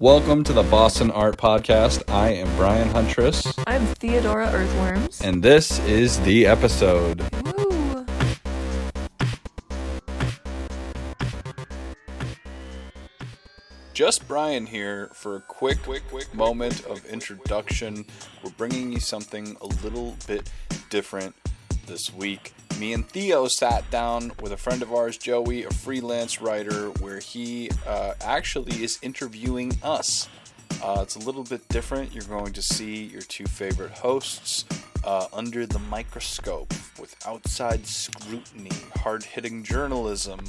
Welcome to the Boston Art Podcast. I am Brian Huntress. I'm Theodora Earthworms. And this is the episode. Woo! Just Brian here for a quick moment of introduction. We're bringing you something a little bit different this week. Me and Theo sat down with a friend of ours, Joey, a freelance writer, where he actually is interviewing us. It's a little bit different. You're going to see your two favorite hosts under the microscope with outside scrutiny, hard-hitting journalism.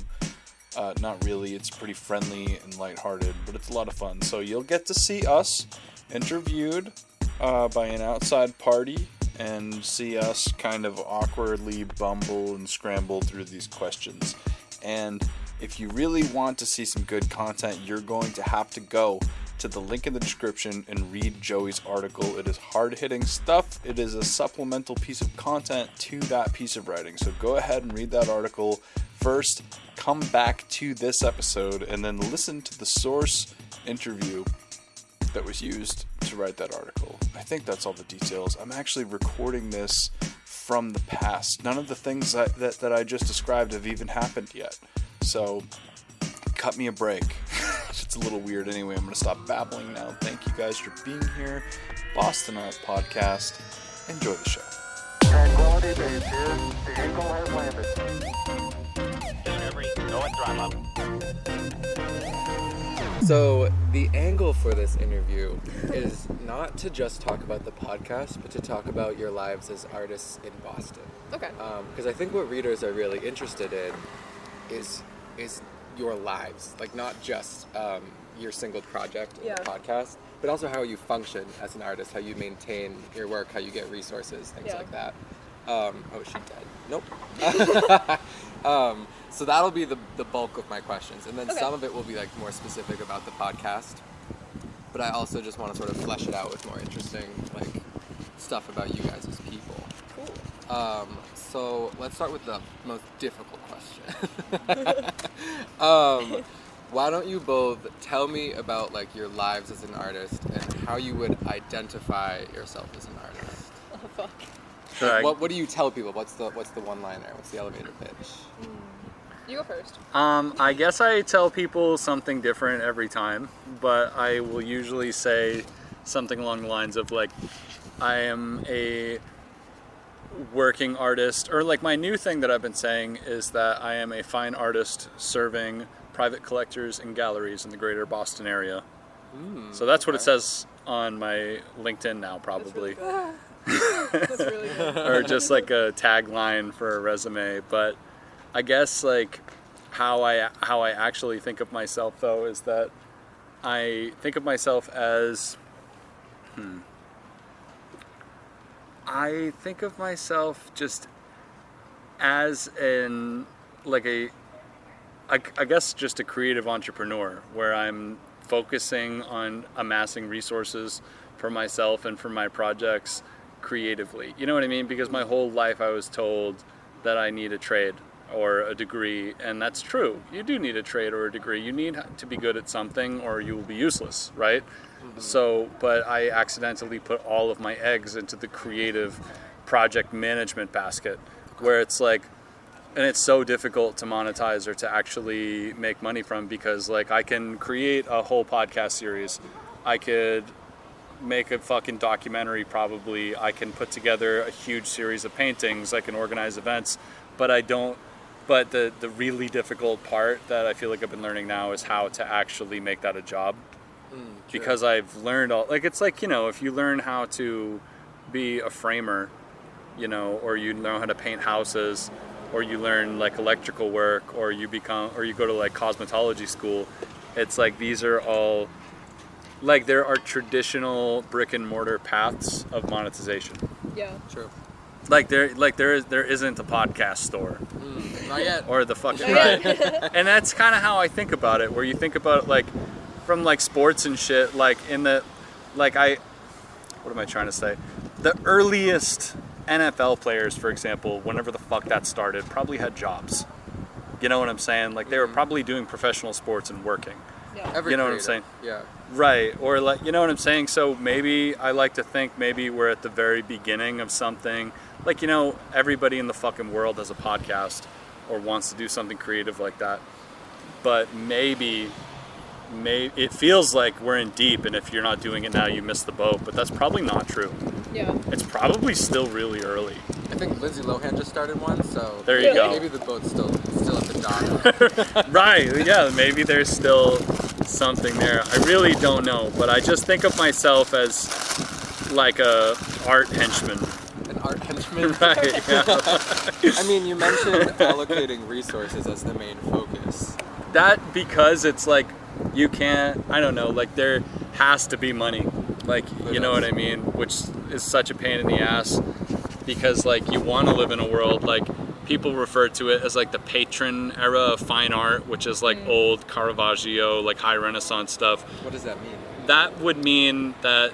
Not really. It's pretty friendly and lighthearted, but it's a lot of fun. So you'll get to see us interviewed by an outside party and see us kind of awkwardly bumble and scramble through these questions. And if you really want to see some good content, you're going to have to go to the link in the description and read Joey's article. It is hard-hitting stuff. It is a supplemental piece of content to that piece of writing. So go ahead and read that article first, come back to this episode, and then listen to the source interview that was used to write that article. I think that's all the details. I'm actually recording this from the past. None of the things that I just described have even happened yet. So cut me a break. It's a little weird anyway. I'm going to stop babbling now. Thank you guys for being here. Boston Art Podcast. Enjoy the show. Tranquility Base here. The Eagle has landed. Discovery, go at throttle up. So the angle for this interview is not to just talk about the podcast, but to talk about your lives as artists in Boston. Okay. Because I think what readers are really interested in is your lives, like not just your single project or podcast, but also how you function as an artist, how you maintain your work, how you get resources, things like that. Oh, is she dead? Nope. So that'll be the bulk of my questions, and then some of it will be like more specific about the podcast, but I also just want to sort of flesh it out with more interesting like stuff about you guys as people. Cool. So let's start with the most difficult question. Why don't you both tell me about like your lives as an artist and how you would identify yourself as an artist? Oh fuck. Like, what do you tell people? What's the one-liner? What's the elevator pitch? You go first. I guess I tell people something different every time, but I will usually say something along the lines of like, I am a working artist, or like my new thing that I've been saying is that I am a fine artist serving private collectors and galleries in the greater Boston area. So that's what it says on my LinkedIn now, probably. That's really good. Or just like a tagline for a resume. But I guess like how I actually think of myself though is that I think of myself as I think of myself just as an like I guess just a creative entrepreneur where I'm focusing on amassing resources for myself and for my projects creatively. You know what I mean? Because my whole life I was told that I need a trade or a degree, and that's true. You do need a trade or a degree. You need to be good at something or you will be useless, right? So, but I accidentally put all of my eggs into the creative project management basket where it's like, and it's so difficult to monetize or to actually make money from because like I can create a whole podcast series. I could make a fucking documentary probably. I can put together a huge series of paintings. I can organize events, but I don't. But the really difficult part that I feel like I've been learning now is how to actually make that a job. Because I've learned all, like it's like, you know, if you learn how to be a framer, you know, or you know how to paint houses, or you learn like electrical work, or you go to like cosmetology school, it's like these are all like there are traditional brick and mortar paths of monetization. Yeah. True. Like there isn't a podcast store. Not yet. Or the fucking right. And that's kind of how I think about it, where you think about it like from like sports and shit, like in the like what am I trying to say? The earliest NFL players, for example, whenever the fuck that started, probably had jobs. You know what I'm saying? Like they were probably doing professional sports and working. Yeah. Every You know what I'm creative. saying? Yeah. Right, or like, you know what I'm saying? So maybe I like to think maybe we're at the very beginning of something. Like, you know, everybody in the fucking world has a podcast or wants to do something creative like that. But maybe it feels like we're in deep, and if you're not doing it now, you missed the boat. But that's probably not true. Yeah. It's probably still really early. I think Lindsay Lohan just started one, so There you go. maybe the boat's still at the dock. Right, yeah, maybe there's still something there. I really don't know, but I just think of myself as like a art henchman. An art henchman. Right, yeah. I mean, you mentioned allocating resources as the main focus. That because it's like you can't, I don't know, like there has to be money. Like, you know what I mean? Which is such a pain in the ass because like you want to live in a world like people refer to it as like the patron era of fine art, which is like old Caravaggio, like high Renaissance stuff. What does that mean? That would mean that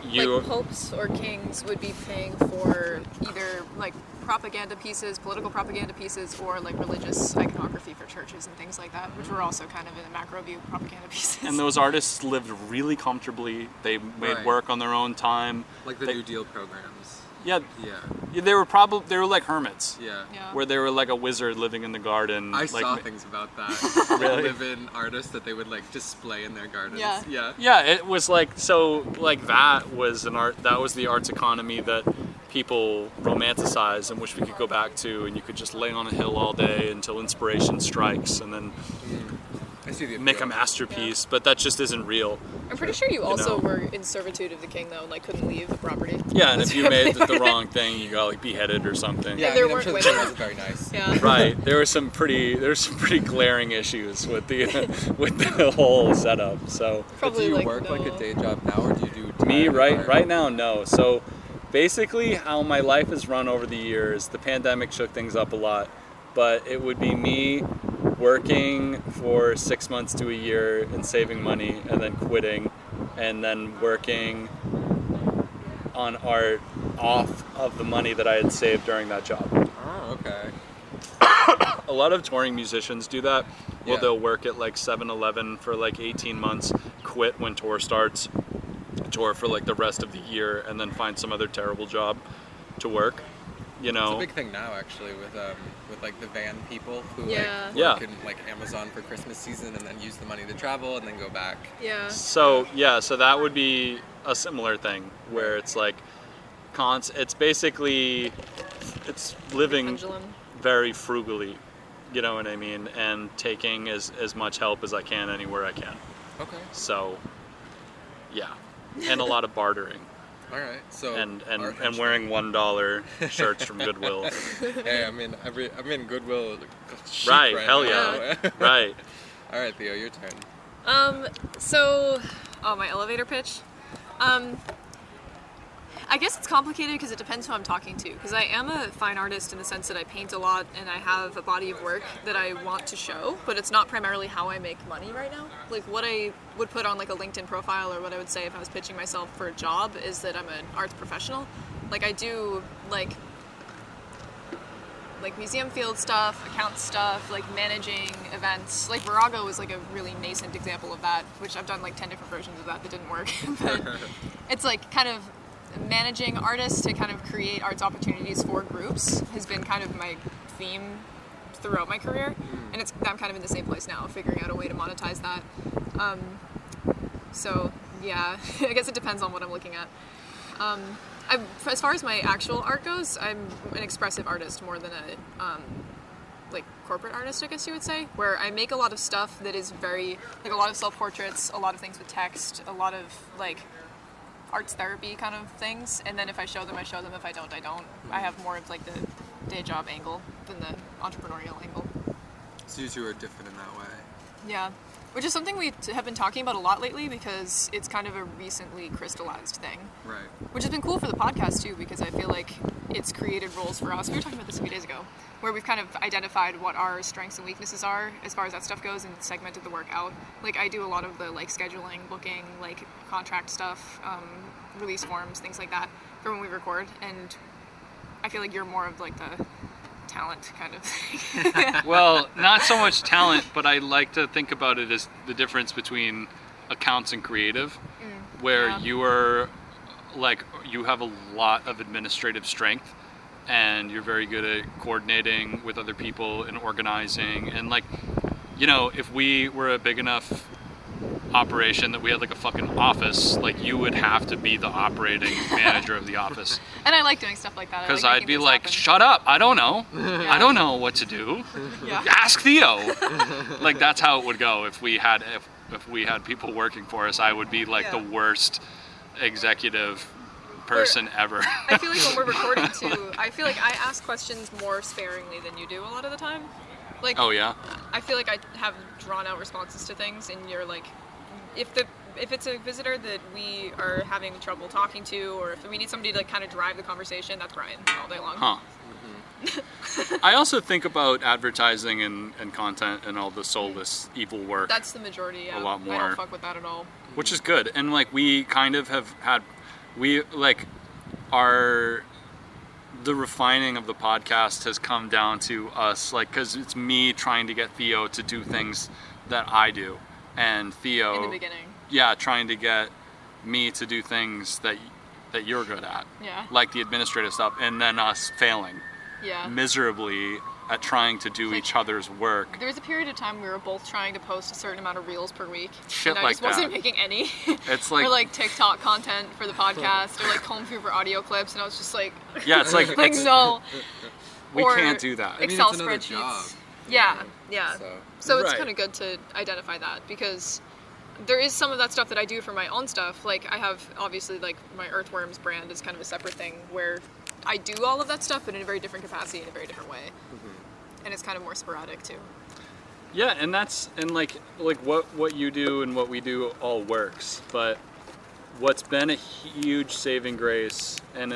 you Like popes or kings would be paying for either like propaganda pieces, political propaganda pieces, or like religious iconography for churches and things like that, which were also kind of in a macro view propaganda pieces. and those artists lived really comfortably. They made Right. work on their own time. Like the They- New Deal programs. Yeah, Yeah. they were like hermits. Yeah. Yeah. Where they were like a wizard living in the garden. I like, saw things about that. Really? Live-in artists that they would like display in their gardens. Yeah. Yeah. Yeah, it was like so. Like that was an art. That was the arts economy that people romanticize and wish we could go back to. And you could just lay on a hill all day until inspiration strikes, and then I see the make a appeal. masterpiece. But that just isn't real. I'm pretty sure you also know. were in servitude of the king though, and like couldn't leave the property. Yeah, and if you made the wrong thing, you got like beheaded or something. Yeah, There I mean, I'm weren't sure women. that wasn't very nice. Yeah. Right. There were some pretty glaring issues with the with the whole setup. So. But Probably do you like work no. like a day job now, or do you do Me entirely right art? right now, no. So basically how my life has run over the years, the pandemic shook things up a lot, but it would be me working for 6 months to a year and saving money and then quitting and then working on art off of the money that I had saved during that job. Oh, okay. A lot of touring musicians do that. Well, Yeah. they'll work at like 7-Eleven for like 18 months, quit when tour starts, tour for like the rest of the year, and then find some other terrible job to work. You It's know, a big thing now, actually, with like the van people who Yeah. like work in like Amazon for Christmas season and then use the money to travel and then go back. Yeah. so yeah, so that would be a similar thing where it's like, it's basically, it's living Pendulum. very frugally, you know what I mean, and taking as much help as I can anywhere I can. Okay. So, yeah, and a lot of bartering. All right. So and art wearing $1 shirts from Goodwill. Hey, I'm in Goodwill. chic Right, hell now. yeah. Right. All right, Theo, your turn. So, my elevator pitch. I guess it's complicated because it depends who I'm talking to. Because I am a fine artist in the sense that I paint a lot and I have a body of work that I want to show, but it's not primarily how I make money right now. Like what I would put on like a LinkedIn profile or what I would say if I was pitching myself for a job is that I'm an arts professional. Like I do like museum field stuff, account stuff, like managing events. Like Virago was like a really nascent example of that, which I've done like 10 different versions of that didn't work. But it's like kind of managing artists to kind of create arts opportunities for groups has been kind of my theme throughout my career. And I'm kind of in the same place now, figuring out a way to monetize that. So yeah, I guess it depends on what I'm looking at. As far as my actual art goes, I'm an expressive artist more than a like corporate artist, I guess you would say, where I make a lot of stuff that is very like a lot of self-portraits, a lot of things with text, a lot of like arts therapy kind of things, and then if I show them, I show them. If I don't, I don't. I have more of like the day job angle than the entrepreneurial angle. So you two are different in that way. Yeah, which is something we have been talking about a lot lately because it's kind of a recently crystallized thing. Right. Which has been cool for the podcast too, because I feel like it's created roles for us. We were talking about this a few days ago, where we've kind of identified what our strengths and weaknesses are as far as that stuff goes and segmented the work out. Like I do a lot of the like scheduling, booking, like contract stuff, release forms, things like that for when we record. And I feel like you're more of like the talent kind of thing. Well, not so much talent, but I like to think about it as the difference between accounts and creative, where Yeah. you are like, you have a lot of administrative strength and you're very good at coordinating with other people and organizing. And like, you know, if we were a big enough operation that we had like a fucking office, like you would have to be the operating manager of the office. And I like doing stuff like that. Because I like I'd making be things like, happen. shut up, I don't know. I don't know what to do. Yeah. Ask Theo. Like that's how it would go if we had people working for us. I would be like Yeah. the worst executive person ever. I feel like when we're recording too, I feel like I ask questions more sparingly than you do a lot of the time. Like, Oh yeah? I feel like I have drawn out responses to things, and you're like, if it's a visitor that we are having trouble talking to, or if we need somebody to like kind of drive the conversation, that's Brian all day long. Huh. I also think about advertising and content and all the soulless evil work, That's the majority. Yeah. A lot I more. don't fuck with that at all. which is good. And like we kind of have had, we like our, the refining of the podcast has come down to us, like, because it's me trying to get Theo to do things that I do, and Theo In the beginning. yeah, trying to get me to do things that you're good at, Yeah. like the administrative stuff, and then us failing Yeah. miserably at trying to do Like- each other's work. There was a period of time we were both trying to post a certain amount of reels per week. Shit and I like just wasn't that. making any. It's like, or like TikTok content for the podcast, or like comb through for audio clips, and I was just like, yeah, it's like, like no. we or can't do that. I mean, Excel it's another spreadsheets. job. Yeah, yeah. So it's Right. kind of good to identify that, because there is some of that stuff that I do for my own stuff. Like I have obviously like my Earthworms brand is kind of a separate thing where I do all of that stuff, but in a very different capacity, in a very different way. And it's kind of more sporadic too. Yeah, and that's, and like what you do and what we do all works, but what's been a huge saving grace and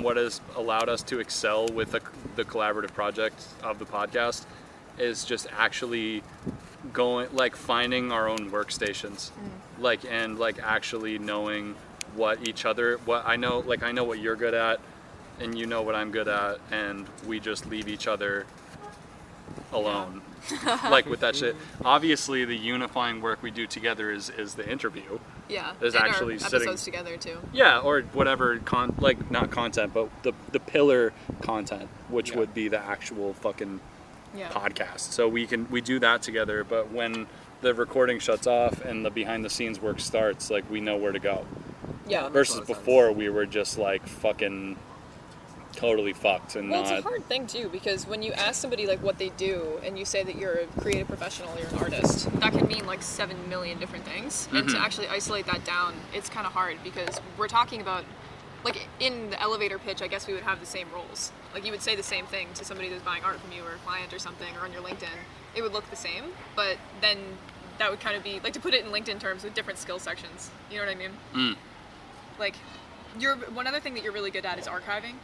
what has allowed us to excel with the collaborative project of the podcast is just actually going, like, finding our own workstations, like, and like actually knowing what each other, what I know what you're good at and you know what I'm good at, and we just leave each other alone. Like with that shit. Obviously the unifying work we do together is the interview. Yeah. Is and actually our sitting- episodes together too. Yeah, or whatever like not content, but the pillar content, which would be the actual fucking Yeah. podcast. So we do that together, but when the recording shuts off and the behind the scenes work starts, like we know where to go. Yeah. Versus lot of sense. before we were just like fucking totally fucked and Well, not. it's a hard thing too, because when you ask somebody like what they do and you say that you're a creative professional, you're an artist, that can mean like 7 million different things. And to actually isolate that down, it's kind of hard, because we're talking about, like in the elevator pitch, I guess we would have the same roles. Like you would say the same thing to somebody that's buying art from you, or a client or something, or on your LinkedIn. It would look the same, but then that would kind of be, like, to put it in LinkedIn terms, with different skill sections. You know what I mean? Like, one other thing that you're really good at is archiving.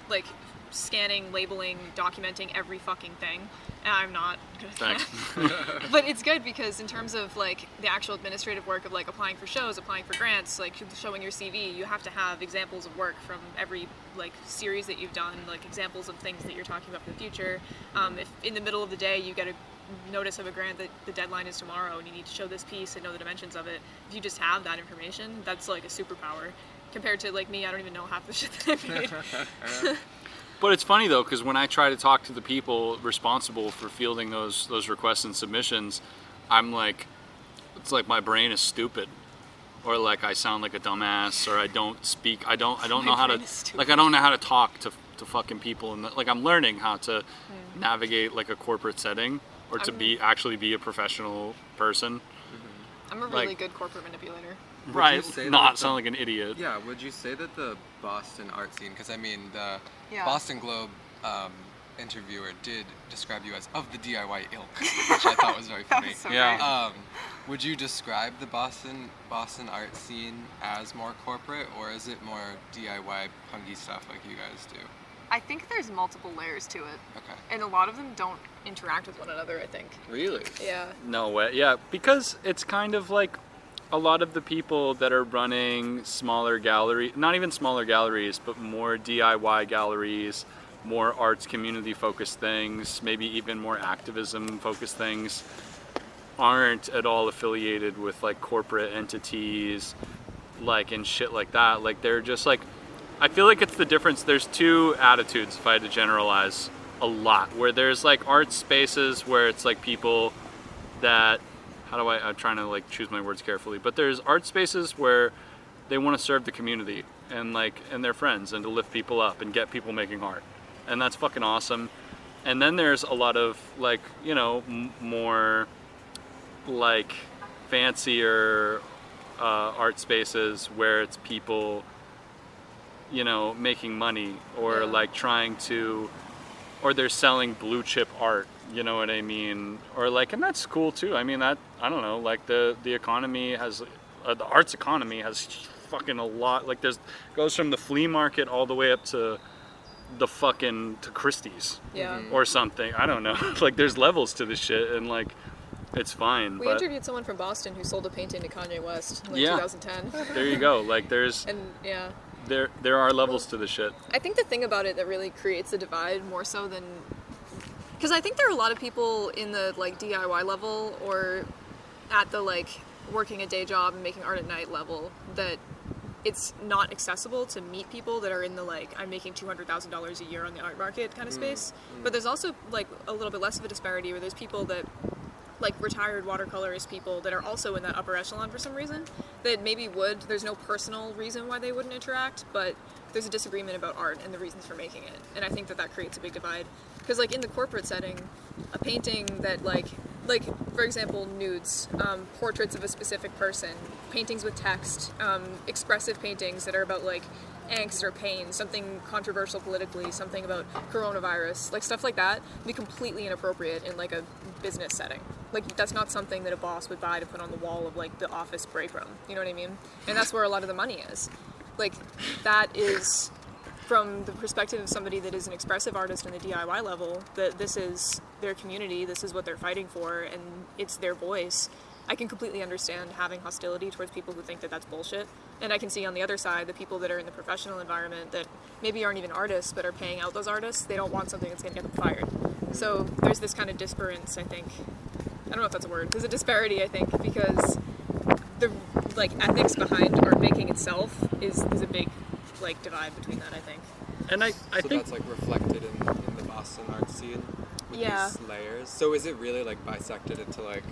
Like, scanning, labeling, documenting every fucking thing. And I'm not good at that. Thanks. But it's good, because in terms of like the actual administrative work of like applying for shows, applying for grants, like showing your CV, you have to have examples of work from every like series that you've done, like examples of things that you're talking about for the future. If in the middle of the day you get a notice of a grant that the deadline is tomorrow and you need to show this piece and know the dimensions of it, if you just have that information, that's like a superpower. Compared to like me, I don't even know half the shit that I made. But it's funny though, because when I try to talk to the people responsible for fielding those requests and submissions, I'm like, it's like my brain is stupid, or like I sound like a dumbass, or I don't speak, I don't know how to, brain is stupid. like I don't know how to talk to fucking people, and like I'm learning how to navigate like a corporate setting, or to actually be a professional person. I'm a really Like- good corporate manipulator. Would Right, you say not that sound like an idiot. Yeah, would you say that the Boston art scene, because I mean, the Yeah. Boston Globe interviewer did describe you as of the DIY ilk, which I thought was very funny. So Yeah. great. Would you describe the Boston art scene as more corporate, or is it more DIY punky stuff like you guys do? I think there's multiple layers to it, Okay. and a lot of them don't interact with one another, I think. Really? Yeah. No way. Yeah, because it's kind of like a lot of the people that are running smaller gallery, not even smaller galleries, but more DIY galleries, more arts community focused things, maybe even more activism focused things, aren't at all affiliated with like corporate entities, like, and shit like that. Like, they're just like, I feel like it's the difference. There's two attitudes, if I had to generalize a lot, where there's like art spaces where it's like people that, I'm trying to like choose my words carefully, but there's art spaces where they want to serve the community and their friends, and to lift people up and get people making art. And that's fucking awesome. And then there's a lot of like, you know, more like fancier art spaces where it's people, you know, making money, or like trying to, or they're selling blue chip art, you know what I mean? Or like, and that's cool too. I mean, that, I don't know, like the economy has, the arts economy has fucking a lot, like goes from the flea market all the way up to the fucking, to Christie's. Yeah. Or something. I don't know. Like, there's levels to this shit, and like, it's fine. We interviewed someone from Boston who sold a painting to Kanye West in like 2010. There you go. Like, there's, And yeah. there are levels to this shit. I think the thing about it that really creates the divide more so than, because I think there are a lot of people in the like DIY level, or at the like working a day job and making art at night level, that it's not accessible to meet people that are in the like, I'm making $200,000 a year on the art market kind of space. But there's also like a little bit less of a disparity where there's people that, like retired watercolorist people that are also in that upper echelon for some reason, that maybe there's no personal reason why they wouldn't interact, but there's a disagreement about art and the reasons for making it. And I think that creates a big divide. Because like in the corporate setting, a painting that like for example, nudes, portraits of a specific person, paintings with text, expressive paintings that are about like angst or pain, something controversial politically, something about coronavirus, like stuff like that, would be completely inappropriate in like a business setting. Like, that's not something that a boss would buy to put on the wall of like the office break room, you know what I mean? And that's where a lot of the money is. Like, that is, from the perspective of somebody that is an expressive artist in the DIY level, that this is their community, this is what they're fighting for, and it's their voice. I can completely understand having hostility towards people who think that that's bullshit. And I can see on the other side, the people that are in the professional environment that maybe aren't even artists, but are paying out those artists, they don't want something that's going to get them fired. So there's this kind of disparance, I think. I don't know if that's a word. There's a disparity, I think, because the like ethics behind art making itself is a big like divide between that, I think. And I so think that's like reflected in the Boston art scene with these layers. So is it really like bisected into like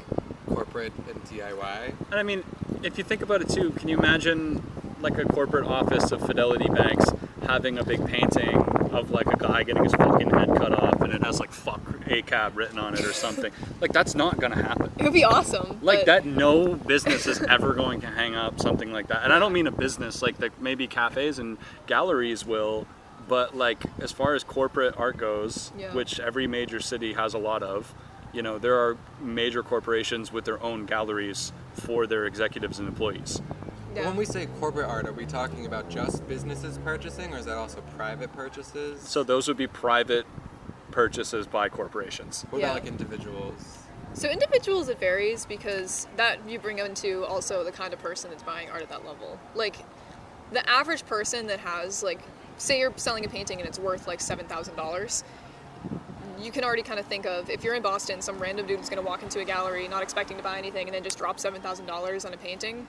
corporate and DIY? And I mean, if you think about it too, can you imagine like a corporate office of Fidelity Banks having a big painting of like a guy getting his fucking head cut off and it has like fuck ACAB written on it or something? Like, that's not gonna happen. It would be awesome. Like, that no business is ever going to hang up something like that. And I don't mean a business, like maybe cafes and galleries will, but like as far as corporate art goes, which every major city has a lot of, you know, there are major corporations with their own galleries for their executives and employees. Yeah. When we say corporate art, are we talking about just businesses purchasing, or is that also private purchases? So those would be private purchases by corporations. What about like individuals? So individuals, it varies, because that you bring into also the kind of person that's buying art at that level. Like, the average person that has, like, say you're selling a painting and it's worth like $7,000, you can already kind of think of, if you're in Boston, some random dude is going to walk into a gallery not expecting to buy anything and then just drop $7,000 on a painting,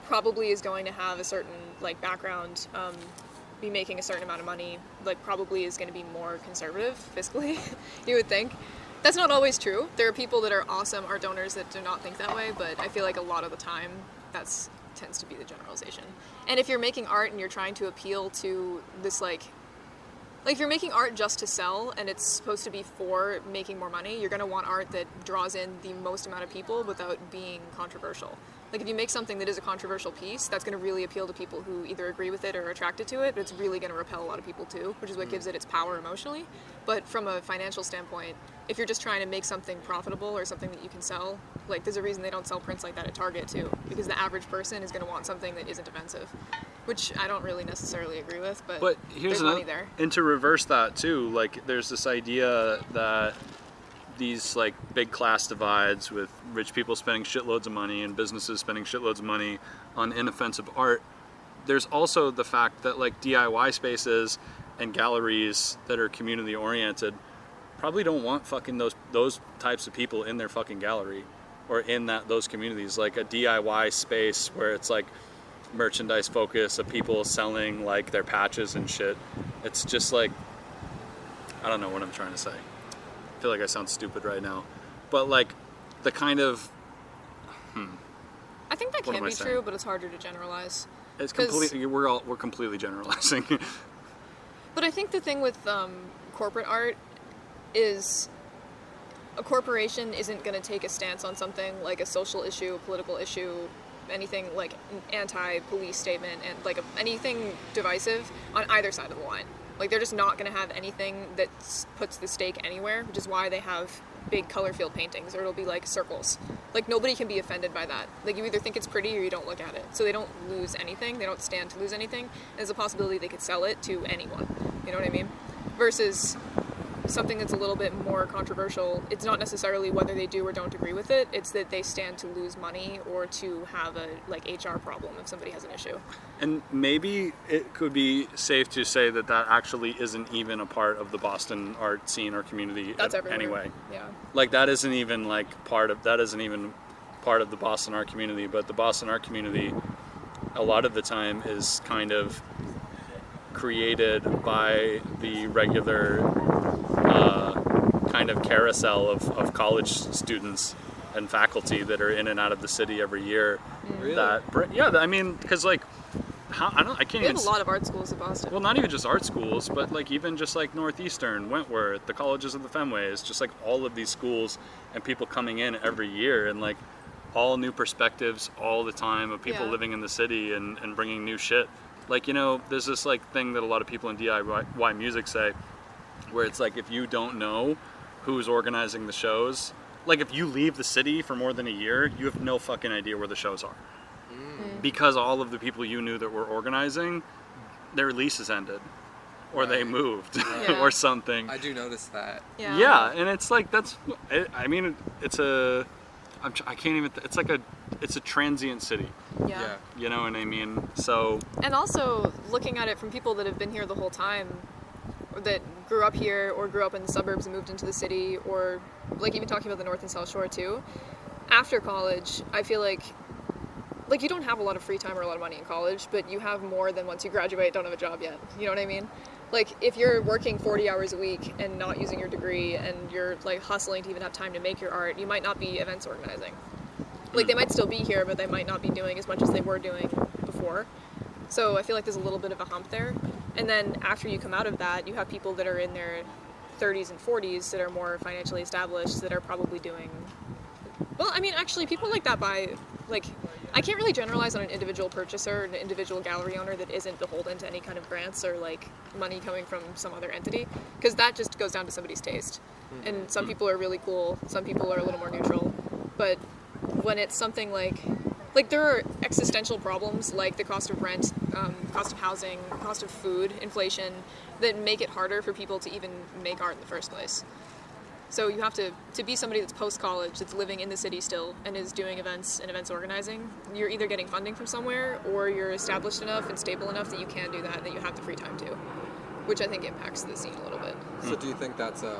probably is going to have a certain like background, be making a certain amount of money, like probably is going to be more conservative fiscally, you would think. That's not always true. There are people that are awesome art donors that do not think that way, but I feel like a lot of the time that's tends to be the generalization. And if you're making art and you're trying to appeal to this like if you're making art just to sell and it's supposed to be for making more money, you're going to want art that draws in the most amount of people without being controversial. Like, if you make something that is a controversial piece, that's going to really appeal to people who either agree with it or are attracted to it, but it's really going to repel a lot of people too, which is what gives it its power emotionally. But from a financial standpoint, if you're just trying to make something profitable or something that you can sell, like, there's a reason they don't sell prints like that at Target too, because the average person is going to want something that isn't offensive, which I don't really necessarily agree with, but here's there's money there. And to reverse that too, like, there's this idea that these like big class divides with rich people spending shitloads of money and businesses spending shitloads of money on inoffensive art. There's also the fact that like DIY spaces and galleries that are community oriented probably don't want fucking those types of people in their fucking gallery or in those communities. Like a DIY space where it's like merchandise focus of people selling like their patches and shit. It's just like, I don't know what I'm trying to say. I feel like I sound stupid right now, but like the kind of I think that What can am I be saying? true, but it's harder to generalize. it's 'Cause- completely we're completely generalizing. But I think the thing with corporate art is a corporation isn't going to take a stance on something like a social issue, a political issue, anything like an anti-police statement, and like anything divisive on either side of the line. Like they're just not going to have anything that puts the stake anywhere, which is why they have big color field paintings, or it'll be like circles. Like nobody can be offended by that. Like you either think it's pretty or you don't look at it. So they don't lose anything. They don't stand to lose anything. And there's a possibility they could sell it to anyone. You know what I mean? Versus something that's a little bit more controversial, it's not necessarily whether they do or don't agree with it, it's that they stand to lose money or to have a like HR problem if somebody has an issue. And maybe it could be safe to say that actually isn't even a part of the Boston art scene or community That's everywhere. anyway. Yeah. Like that isn't even part of the Boston art community, but the Boston art community a lot of the time is kind of created by the regular kind of carousel of college students and faculty that are in and out of the city every year. Really? I mean, because like, I can't We even. have a lot of art schools in Boston. Well, not even just art schools, but like even just like Northeastern, Wentworth, the colleges of the Fenways, just like all of these schools and people coming in every year and like all new perspectives all the time of people Yeah. living in the city and bringing new shit. Like, you know, there's this like thing that a lot of people in DIY music say where it's like if you don't know who's organizing the shows, like if you leave the city for more than a year, you have no fucking idea where the shows are. Because all of the people you knew that were organizing, their leases ended, or they Right. moved, Yeah. or something. I do notice that. Yeah, and it's like I mean, it's a. I can't even. It's a transient city. Yeah. You know what I mean? So And also looking at it from people that have been here the whole time, or that grew up here or grew up in the suburbs and moved into the city, or like even talking about the North and South Shore too. After college, I feel like you don't have a lot of free time or a lot of money in college, but you have more than once you graduate, don't have a job yet. You know what I mean? Like if you're working 40 hours a week and not using your degree and you're like hustling to even have time to make your art, you might not be events organizing. Like they might still be here, but they might not be doing as much as they were doing before. So I feel like there's a little bit of a hump there. And then after you come out of that, you have people that are in their 30s and 40s that are more financially established that are probably doing, well, I mean, actually people like that buy, like, I can't really generalize on an individual purchaser, an individual gallery owner that isn't beholden to any kind of grants or like money coming from some other entity, because that just goes down to somebody's taste. And some people are really cool, some people are a little more neutral, but when it's something like there are existential problems like the cost of rent, cost of housing, cost of food, inflation, that make it harder for people to even make art in the first place. So you have to be somebody that's post-college, that's living in the city still, and is doing events and events organizing. You're either getting funding from somewhere, or you're established enough and stable enough that you can do that, and that you have the free time to, which I think impacts the scene a little bit. So do you think that's a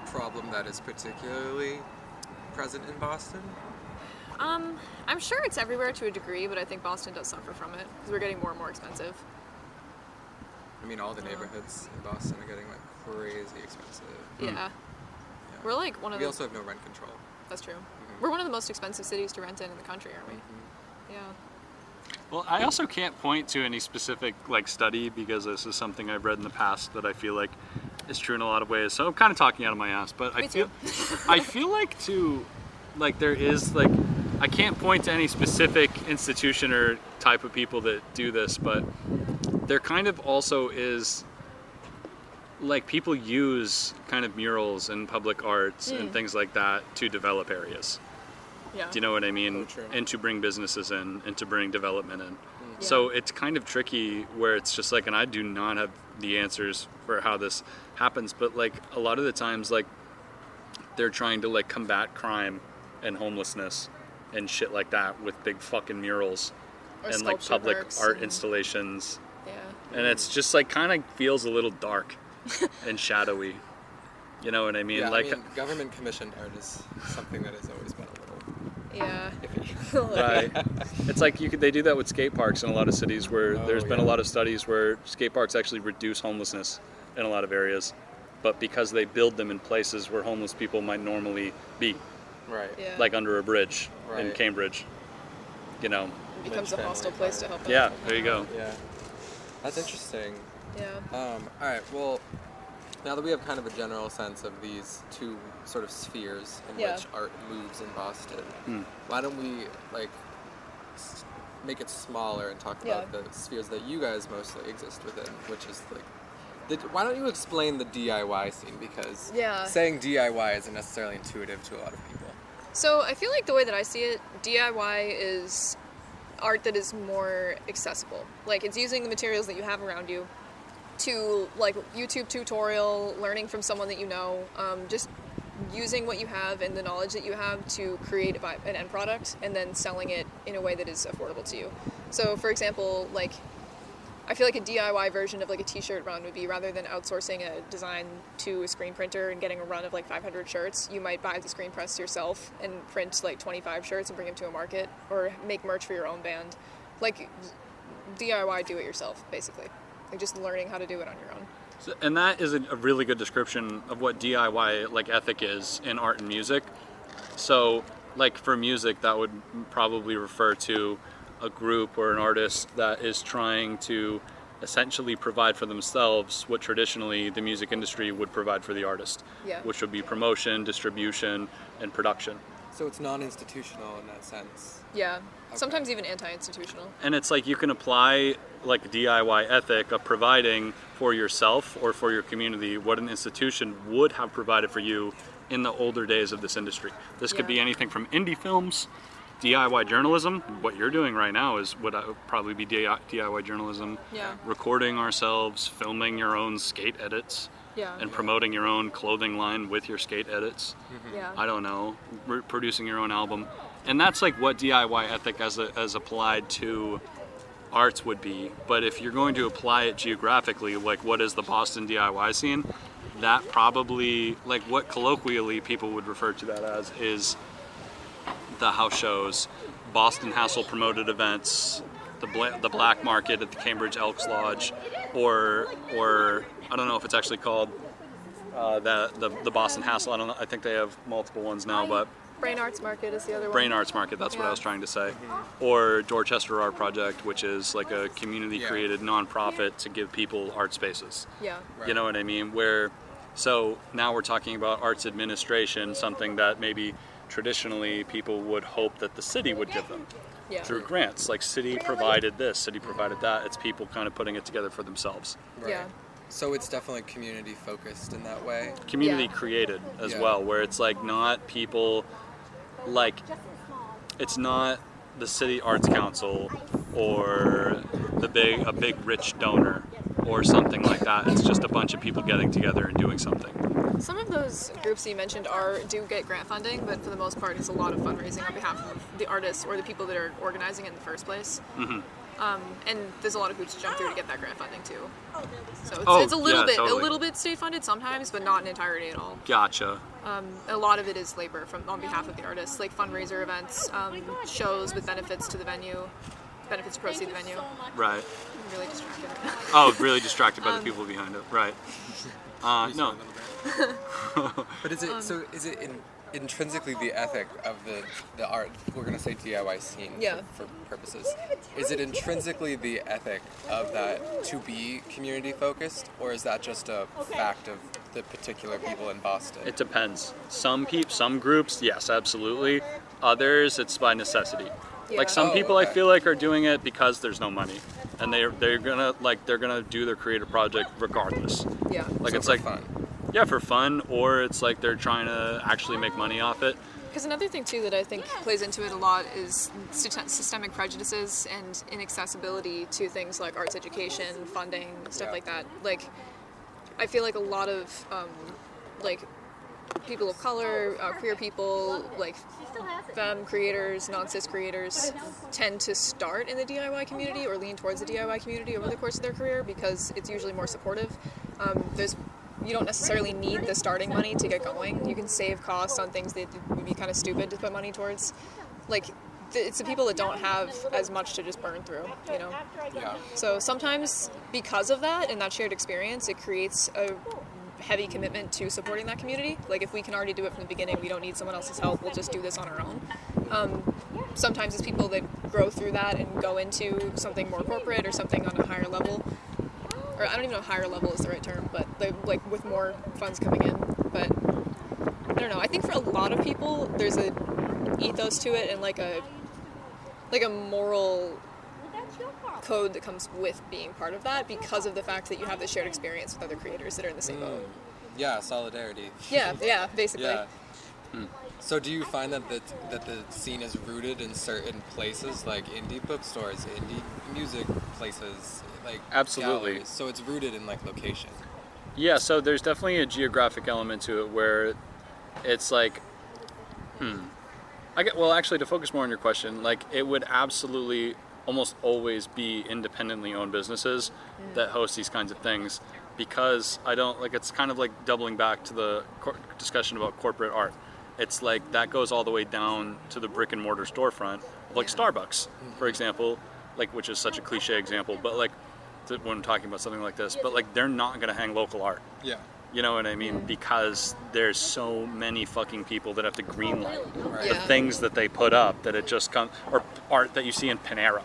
problem that is particularly present in Boston? I'm sure it's everywhere to a degree, but I think Boston does suffer from it, because we're getting more and more expensive. I mean, all the neighborhoods in Boston are getting like crazy expensive. Yeah. Yeah. We're like one of We the... also have no rent control. That's true. We're one of the most expensive cities to rent in the country, aren't we? Yeah. well, I also can't point to any specific like study because this is something I've read in the past that I feel like is true in a lot of ways. So I'm kind of talking out of my ass, but Me too. I feel like there is like I can't point to any specific institution or type of people that do this, but there kind of also is like people use kind of murals and public arts and things like that to develop areas. Yeah. Do you know what I mean? Oh, true. And to bring businesses in and to bring development in. Yeah. So it's kind of tricky where it's just like, and I do not have the answers for how this happens, but like a lot of the times, like they're trying to like combat crime and homelessness and shit like that with big fucking murals Or and like sculpture public works art and- installations. Yeah. and it's just like kind of feels a little dark and shadowy. You know what I mean? Yeah, like, I mean, government commissioned art is something that has always been a little Yeah. iffy. right. It's like they do that with skate parks in a lot of cities where there's been a lot of studies where skate parks actually reduce homelessness in a lot of areas, but because they build them in places where homeless people might normally be, Right. Yeah. like under a bridge in Right. Cambridge, you know. It becomes a Lynch hostile family place to help them. Yeah, there you go. Yeah. That's interesting. Yeah. All right. Well, now that we have kind of a general sense of these two sort of spheres in Yeah. which art moves in Boston, why don't we make it smaller and talk about the spheres that you guys mostly exist within, which is like. Why don't you explain the DIY scene? Because saying DIY isn't necessarily intuitive to a lot of people. So I feel like the way that I see it, DIY is art that is more accessible. Like, it's using the materials that you have around you to, like, YouTube tutorial, learning from someone that you know, just using what you have and the knowledge that you have to create an end product and then selling it in a way that is affordable to you. So, for example, like, I feel like a DIY version of like a t-shirt run would be, rather than outsourcing a design to a screen printer and getting a run of like 500 shirts, you might buy the screen press yourself and print like 25 shirts and bring them to a market, or make merch for your own band. Like, DIY, do it yourself, basically. Like, just learning how to do it on your own. So, and that is a really good description of what DIY like ethic is in art and music. So, like for music, that would probably refer to a group or an artist that is trying to essentially provide for themselves what traditionally the music industry would provide for the artist, which would be promotion, distribution, and production. So it's non-institutional in that sense. Yeah, sometimes even anti-institutional. And it's like you can apply like DIY ethic of providing for yourself or for your community what an institution would have provided for you in the older days of this industry. This could be anything from indie films, DIY journalism. What you're doing right now is would probably be DIY journalism. Yeah. Recording ourselves, filming your own skate edits, and promoting your own clothing line with your skate edits. Yeah. I don't know, producing your own album. And that's like what DIY ethic as applied to arts would be. But if you're going to apply it geographically, like what is the Boston DIY scene, that probably, like what colloquially people would refer to that as, is the house shows, Boston Hassle promoted events, the black market at the Cambridge Elks Lodge, or I don't know if it's actually called the Boston Hassle. I don't know. I think they have multiple ones now, but Brain Arts Market is the other one. Brain Arts Market. That's what I was trying to say. Or Dorchester Art Project, which is like a community-created nonprofit to give people art spaces. Yeah. Right. You know what I mean? So now we're talking about arts administration, something that maybe traditionally people would hope that the city would give them through grants. Like city provided this, city provided that. It's people kind of putting it together for themselves. Right. Yeah. So it's definitely community focused in that way. Community created as well, where it's like not people, like it's not the city arts council or a big rich donor or something like that. It's just a bunch of people getting together and doing something. Some of those groups that you mentioned do get grant funding, but for the most part, it's a lot of fundraising on behalf of the artists or the people that are organizing it in the first place. And there's a lot of hoops to jump through to get that grant funding too. So it's a little bit state funded sometimes, but not in entirety at all. Gotcha. A lot of it is labor on behalf of the artists, like fundraiser events, shows with benefits to the venue, benefits to proceed the venue. Right. I'm really distracted. Oh, really distracted by the people behind it. Right. No. But is it intrinsically the ethic of the art, we're going to say DIY scene for purposes, is it intrinsically the ethic of that to be community focused, or is that just a fact of the particular people in Boston? It depends. Some groups, yes, absolutely. Others, it's by necessity. Like some people, I feel like, are doing it because there's no money, and they're gonna do their creative project regardless. Yeah. So Like it's for like fun. Yeah, for fun, or it's like they're trying to actually make money off it. Because another thing too that I think plays into it a lot is systemic prejudices and inaccessibility to things like arts education, funding, stuff like that. Like, I feel like a lot of people of color, queer people, like femme creators, non-cis creators tend to start in the DIY community or lean towards the DIY community over the course of their career because it's usually more supportive. You don't necessarily need the starting money to get going. You can save costs on things that would be kind of stupid to put money towards. Like, it's the people that don't have as much to just burn through, you know? Yeah. So sometimes because of that and that shared experience, it creates a heavy commitment to supporting that community. Like, if we can already do it from the beginning, we don't need someone else's help, we'll just do this on our own. Sometimes it's people that grow through that and go into something more corporate or something on a higher level. Or I don't even know if higher level is the right term, but like with more funds coming in. But I don't know. I think for a lot of people, there's a ethos to it and like a moral code that comes with being part of that because of the fact that you have this shared experience with other creators that are in the same boat. Yeah, solidarity. Yeah, basically. Yeah. So do you find that the scene is rooted in certain places, like indie bookstores, indie music places, like Absolutely. galleries? So it's rooted in like location. Yeah, so there's definitely a geographic element to it where it's like, actually, to focus more on your question, like it would absolutely almost always be independently owned businesses that host these kinds of things because it's kind of like doubling back to the discussion about corporate art. It's like that goes all the way down to the brick and mortar storefront, like Starbucks, for example, like which is such a cliche example, but like when I'm talking about something like this, but like they're not going to hang local art. Yeah. You know what I mean? Because there's so many fucking people that have to greenlight the Yeah. things that they put up that it just comes, or art that you see in Panera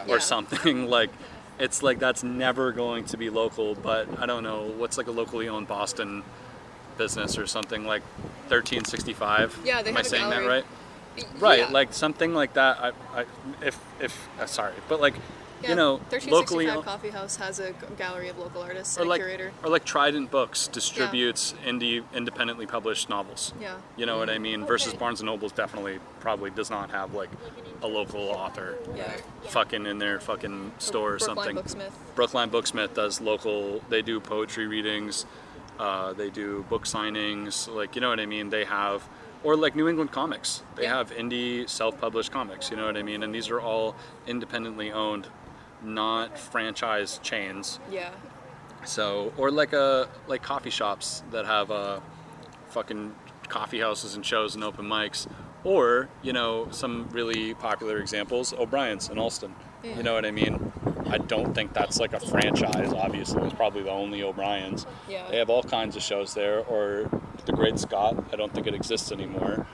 or something like. It's like that's never going to be local, but I don't know what's like a locally owned Boston business or something like 1365. Yeah, they Am have I a saying that gallery. right? Right, Yeah. like something like that. Sorry, but like Yeah, you know, 1365 locally Coffee House has a gallery of local artists or and like a curator. or like Trident Books distributes independently published novels. Yeah. You know what I mean? Versus Barnes & Noble's probably does not have like a local author Yeah. fucking in their fucking store or Brookline something. Booksmith. Brookline Booksmith does local, they do poetry readings, they do book signings, like, you know what I mean? They have, or like New England Comics, they Yeah. have indie self-published comics, you know what I mean? And these are all independently owned, not franchise chains. Yeah. So, or like coffee shops that have fucking coffee houses and shows and open mics, or you know some really popular examples, O'Brien's in Alston. You know what I mean? I don't think that's like a franchise. Obviously, it's probably the only O'Brien's. Yeah. They have all kinds of shows there, or the Great Scott. I don't think it exists anymore.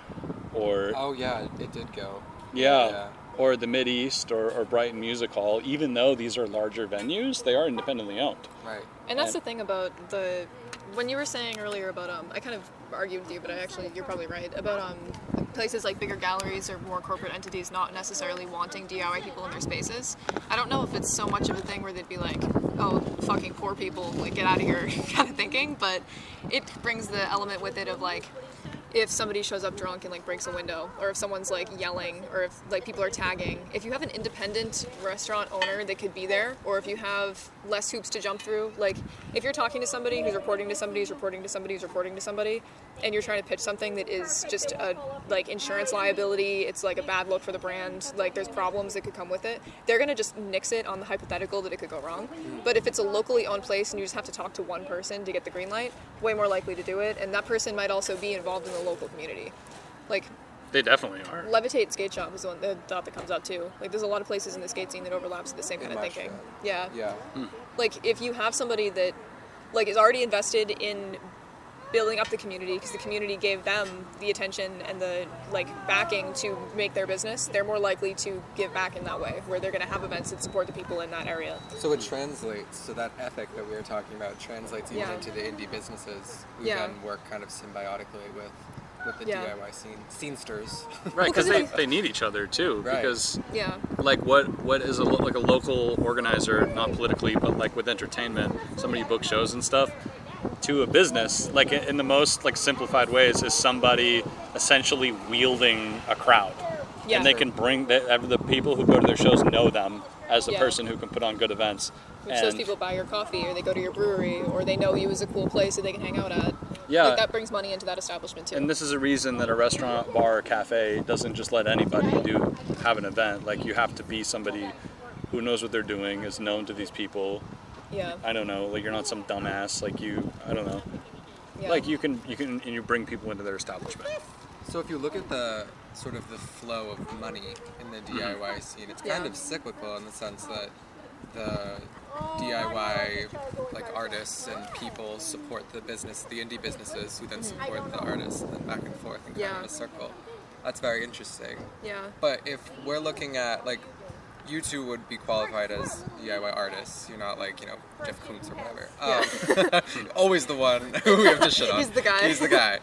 Or Oh yeah, it did go. yeah. Or the Mid-East or Brighton Music Hall, even though these are larger venues, they are independently owned. Right. And that's the thing about when you were saying earlier about, I kind of argued with you, but you're probably right, about places like bigger galleries or more corporate entities not necessarily wanting DIY people in their spaces. I don't know if it's so much of a thing where they'd be like, oh, fucking poor people, like, get out of here kind of thinking, but it brings the element with it of like, if somebody shows up drunk and like breaks a window, or if someone's like yelling, or if like people are tagging, if you have an independent restaurant owner that could be there, or if you have less hoops to jump through, like if you're talking to somebody who's reporting to somebody who's reporting to somebody who's reporting to somebody, and you're trying to pitch something that is just a like insurance liability, it's like a bad look for the brand, like there's problems that could come with it, they're gonna just nix it on the hypothetical that it could go wrong. But if it's a locally owned place and you just have to talk to one person to get the green light, way more likely to do it, and that person might also be involved in the local community. Like, They definitely are. Levitate Skate Shop is the one the thought that comes out too. Like, there's a lot of places in the skate scene that overlaps with the same kind of Much, thinking. Yeah. Yeah. Like, if you have somebody that like is already invested in building up the community because the community gave them the attention and the like backing to make their business, they're more likely to give back in that way, where they're going to have events that support the people in that area. So it translates, so that ethic that we were talking about translates even Yeah. into the indie businesses who Yeah. then work kind of symbiotically with the Yeah. DIY scenesters. Right, because Well, 'cause they need each other too. Right. Because Yeah. like what is like a local organizer, not politically, but like with entertainment, somebody who books shows and stuff, to a business, like in the most like simplified ways, is somebody essentially wielding a crowd. Yeah. And they can bring the people who go to their shows know them as the Yeah. person who can put on good events. Which those people buy your coffee, or they go to your brewery, or they know you as a cool place that they can hang out at. Yeah. Like that brings money into that establishment too. And this is a reason that a restaurant, bar, or cafe doesn't just let anybody have an event. Like, you have to be somebody who knows what they're doing, is known to these people. Yeah. I don't know, like, you're not some dumbass, like, I don't know. Yeah. Like, you can, and you bring people into their establishment. So if you look at the sort of the flow of money in the DIY scene, it's kind of cyclical in the sense that the DIY like artists and people support the indie businesses who then support the artists, and then back and forth in kind of a circle. That's very interesting. Yeah. But if we're looking at, like, you two would be qualified as DIY artists. You're not like, Jeff Koons or whatever. Always the one who we have to shit on. He's the guy. He's the guy.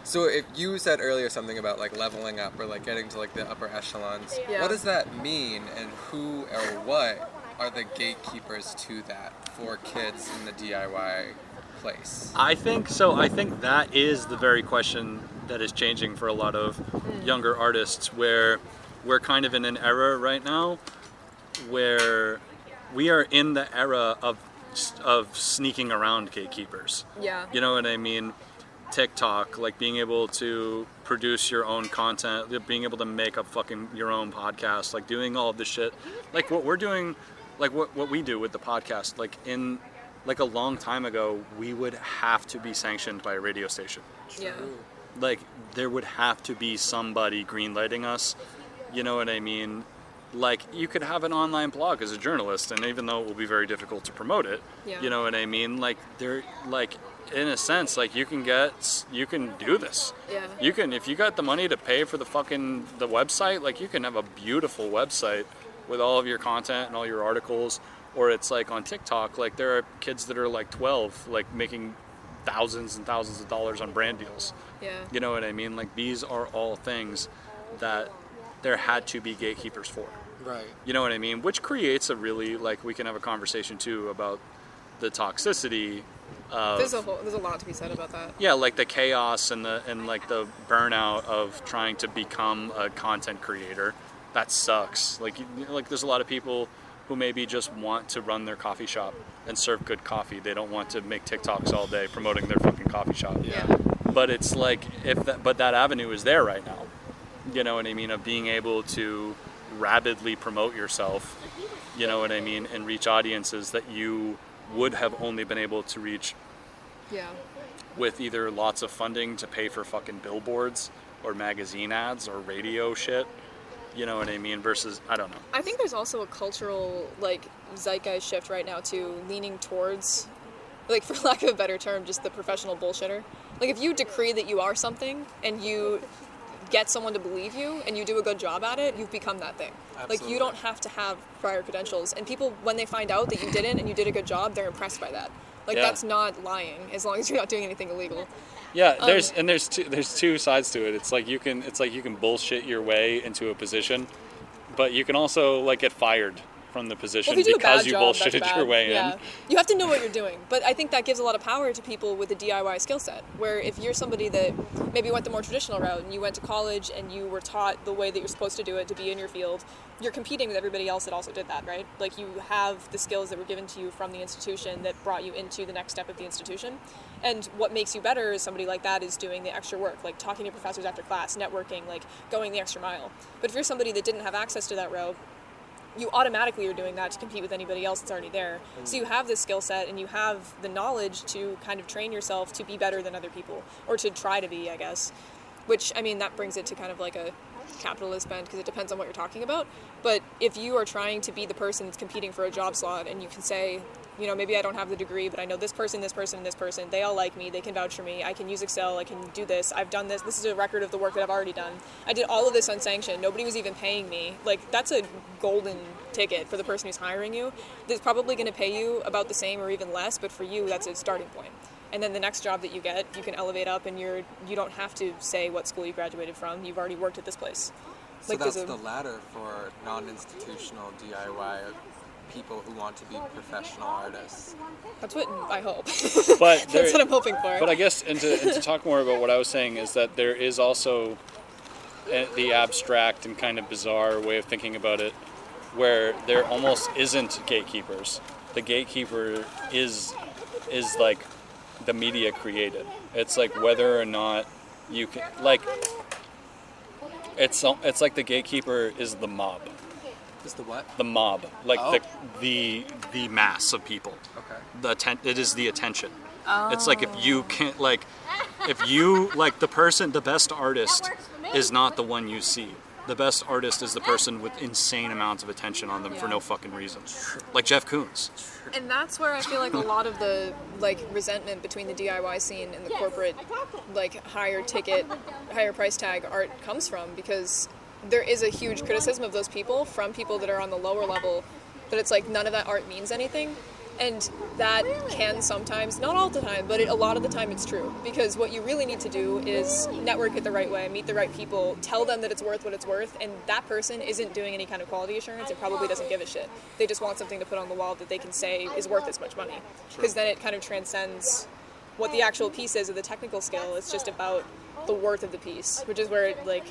So if you said earlier something about like leveling up or like getting to like the upper echelons, what does that mean, and who or what are the gatekeepers to that for kids in the DIY place? I think so. I think that is the very question that is changing for a lot of younger artists, where we're kind of in an era right now where we are in the era of sneaking around gatekeepers. Yeah. You know what I mean? TikTok, like being able to produce your own content, being able to make up your own podcast, like doing all of this shit, like what we're doing, like what we do with the podcast, like in like a long time ago, we would have to be sanctioned by a radio station. Yeah. Like there would have to be somebody greenlighting us. You know what I mean? Like you could have an online blog as a journalist, and even though it will be very difficult to promote it, you know what I mean? Like in a sense, like you can do this. Yeah. You can, if you got the money to pay for the website, like you can have a beautiful website with all of your content and all your articles. Or it's like on TikTok, like there are kids that are like 12, like making thousands and thousands of dollars on brand deals. Yeah. You know what I mean? Like these are all things that there had to be gatekeepers for. Right. You know what I mean? Which creates a really, like, we can have a conversation too about the toxicity of, there's a lot to be said about that. Yeah, like the chaos and like the burnout of trying to become a content creator. That sucks. Like there's a lot of people who maybe just want to run their coffee shop and serve good coffee. They don't want to make TikToks all day promoting their fucking coffee shop. Yeah. But it's like but that avenue is there right now. You know what I mean? Of being able to rapidly promote yourself, you know what I mean, and reach audiences that you would have only been able to reach with either lots of funding to pay for fucking billboards or magazine ads or radio shit. You know what I mean? Versus, I don't know. I think there's also a cultural, like, zeitgeist shift right now, too, leaning towards, like, for lack of a better term, just the professional bullshitter. Like, if you decree that you are something and you get someone to believe you and you do a good job at it, you've become that thing. Absolutely. Like, you don't have to have prior credentials. And people, when they find out that you didn't and you did a good job, they're impressed by that. Like, that's not lying, as long as you're not doing anything illegal. Yeah, there's two sides to it. It's like you can bullshit your way into a position, but you can also like get fired from the position because you bullshitted your way in. You have to know what you're doing, but I think that gives a lot of power to people with a DIY skill set, where if you're somebody that maybe went the more traditional route and you went to college and you were taught the way that you're supposed to do it to be in your field, you're competing with everybody else that also did that, right? Like you have the skills that were given to you from the institution that brought you into the next step of the institution. And what makes you better as somebody like that is doing the extra work, like talking to professors after class, networking, like going the extra mile. But if you're somebody that didn't have access to that route, you automatically are doing that to compete with anybody else that's already there. So you have this skill set and you have the knowledge to kind of train yourself to be better than other people, or to try to be, I guess. Which, I mean, that brings it to kind of like a capitalist bend, because it depends on what you're talking about. But if you are trying to be the person that's competing for a job slot, and you can say, you know, maybe I don't have the degree, but I know this person, this person, and this person, they all like me, they can vouch for me, I can use Excel, I can do this, I've done this is a record of the work that I've already done. I did all of this unsanctioned, nobody was even paying me. Like, that's a golden ticket for the person who's hiring you. That's probably going to pay you about the same or even less, but for you, that's a starting point. And then the next job that you get, you can elevate up, and you don't have to say what school you graduated from. You've already worked at this place. So like, that's the ladder for non-institutional DIY people who want to be professional artists. That's what I hope. But that's what I'm hoping for. But I guess, and to talk more about what I was saying, is that there is also the abstract and kind of bizarre way of thinking about it, where there almost isn't gatekeepers. The gatekeeper is like the media created. It's like whether or not you can, like, it's like the gatekeeper is the mob. Is the what? The mob, like Oh. the mass of people. Okay. It is the attention. It's like if you can't, like, if you, like, the best artist is not the one you see. The best artist is the person with insane amounts of attention on them for no fucking reason. Like Jeff Koons. And that's where I feel like a lot of the like resentment between the DIY scene and the corporate like higher ticket, higher price tag art comes from, because there is a huge criticism of those people from people that are on the lower level, that it's like none of that art means anything. And that can sometimes, not all the time, but a lot of the time it's true. Because what you really need to do is network it the right way, meet the right people, tell them that it's worth what it's worth, and that person isn't doing any kind of quality assurance and probably doesn't give a shit. They just want something to put on the wall that they can say is worth this much money. Because then it kind of transcends what the actual piece is or the technical skill. It's just about the worth of the piece, which is where it like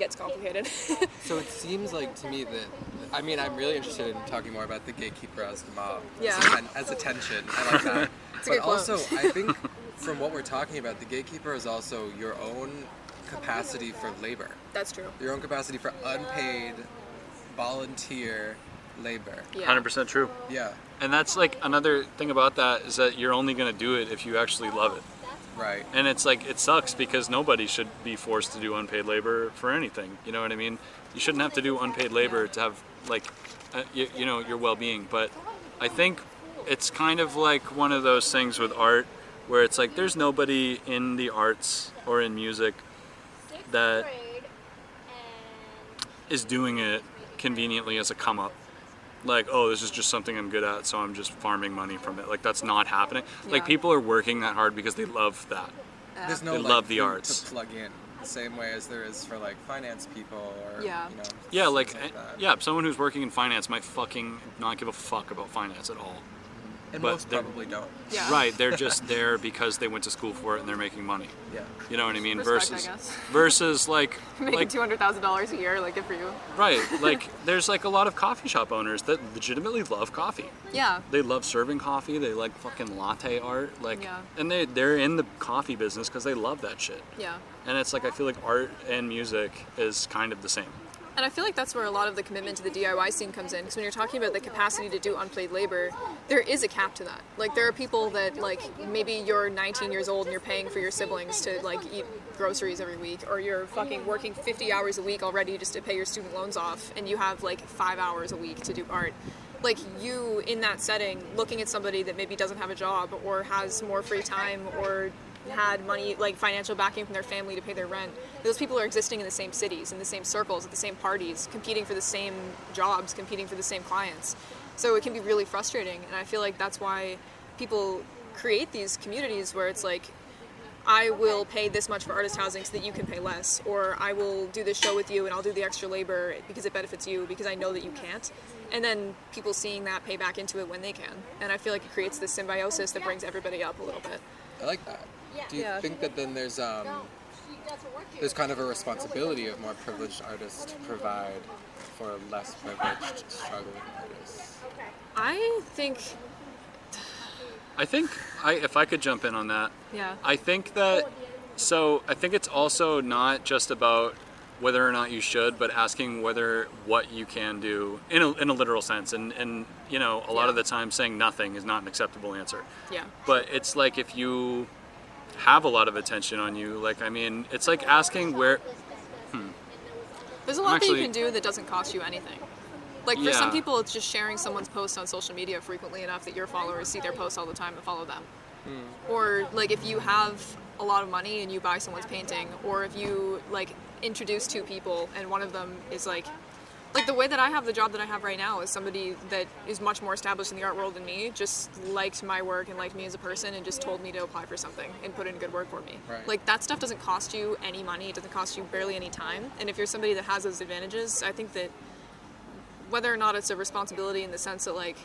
gets complicated. So it seems like to me that, I mean, I'm really interested in talking more about the gatekeeper as the mob. Yeah. As attention. I like that. It's a But good quote. also, I think from what we're talking about, the gatekeeper is also your own capacity for labor. That's true. Your own capacity for unpaid volunteer labor. Yeah. 100% true. Yeah. And that's like another thing about that is that you're only going to do it if you actually love it. Right. And it's like, it sucks because nobody should be forced to do unpaid labor for anything. You know what I mean? You shouldn't have to do unpaid labor to have, like, you know, your well-being. But I think it's kind of like one of those things with art where it's like there's nobody in the arts or in music that is doing it conveniently as a come-up. Like, oh, this is just something I'm good at, so I'm just farming money from it. Like, that's not happening. Like, Yeah. people are working that hard because they love that. There's no They like, love the route arts. to plug in the same way as there is for like finance people or Yeah. you know. Yeah, like, things that. yeah, someone who's working in finance might fucking not give a fuck about finance at all. And but most they're- probably don't. Yeah. Right, they're just there because they went to school for it and they're making money. Yeah. You know what I mean? Respect, versus I guess. versus like Making like $200,000 a year, like good for you. right, like there's like a lot of coffee shop owners that legitimately love coffee. Yeah. They love serving coffee. They like fucking latte art. Like, Yeah. and they're in the coffee business because they love that shit. Yeah. And it's like I feel like art and music is kind of the same. And I feel like that's where a lot of the commitment to the DIY scene comes in. Because when you're talking about the capacity to do unpaid labor, there is a cap to that. Like, there are people that, like, maybe you're 19 years old and you're paying for your siblings to, like, eat groceries every week. Or you're fucking working 50 hours a week already just to pay your student loans off. And you have, like, 5 hours a week to do art. Like, you, in that setting, looking at somebody that maybe doesn't have a job or has more free time or had money, like financial backing from their family to pay their rent. Those people are existing in the same cities, in the same circles, at the same parties, competing for the same jobs, competing for the same clients. So it can be really frustrating, and I feel like that's why people create these communities where it's like, I will pay this much for artist housing so that you can pay less, or I will do this show with you and I'll do the extra labor because it benefits you because I know that you can't. And then people seeing that pay back into it when they can. And I feel like it creates this symbiosis that brings everybody up a little bit. I like that. Do you Yeah. think that then there's kind of a responsibility of more privileged artists to provide for less privileged struggling artists? I think, If I could jump in on that, yeah. I think it's also not just about whether or not you should, but asking what you can do in a literal sense. And you know, a lot of the time saying nothing is not an acceptable answer. Yeah. But it's like if you have a lot of attention on you, like, I mean, it's like asking where. There's a lot that Actually- you can do that doesn't cost you anything. Like, for Yeah. some people, it's just sharing someone's post on social media frequently enough that your followers see their posts all the time and follow them. Or, like, if you have a lot of money and you buy someone's painting, or if you, like, introduce two people and one of them is, like the way that I have the job that I have right now is somebody that is much more established in the art world than me, just liked my work and liked me as a person and just told me to apply for something and put in good work for me. Right. Like, that stuff doesn't cost you any money, it doesn't cost you barely any time. And if you're somebody that has those advantages, I think that whether or not it's a responsibility in the sense that, like,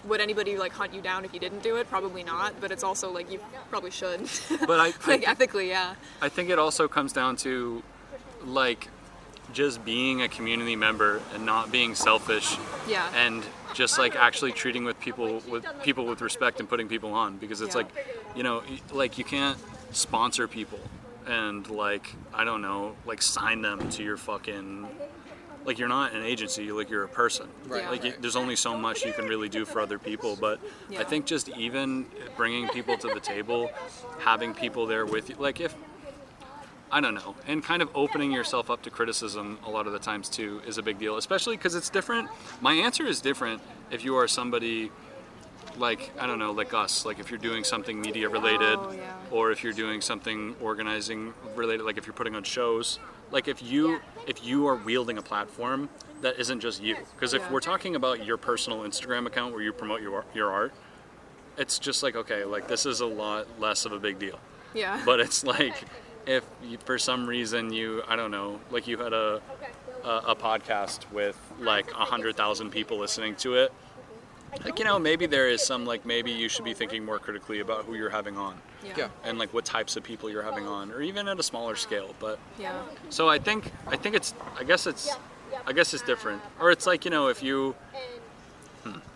would anybody, like, hunt you down if you didn't do it? Probably not, but it's also, like, you probably should. But like, ethically, yeah. I think it also comes down to, like, just being a community member and not being selfish. Yeah. And just like actually treating people with respect and putting people on, because it's like, you know, like you can't sponsor people and like, I don't know, like sign them to your fucking, like you're not an agency, you're a person. Right. Yeah. Like there's only so much you can really do for other people, but I think just even bringing people to the table, having people there with you, like if, I don't know, and kind of opening yourself up to criticism a lot of the times too is a big deal, especially because it's different. My answer is different if you are somebody like, I don't know, like us, like if you're doing something media related, or if you're doing something organizing related, like if you're putting on shows, like if you are wielding a platform that isn't just you, because if we're talking about your personal Instagram account where you promote your art, it's just like, okay, like this is a lot less of a big deal. Yeah. But it's like, if for some reason I don't know, like you had a podcast with like 100,000 people listening to it, like, you know, maybe there is some, like, maybe you should be thinking more critically about who you're having on. Yeah. And like what types of people you're having on, or even at a smaller scale. But Yeah. so I think it's, I guess it's different. Or it's like, you know, if you,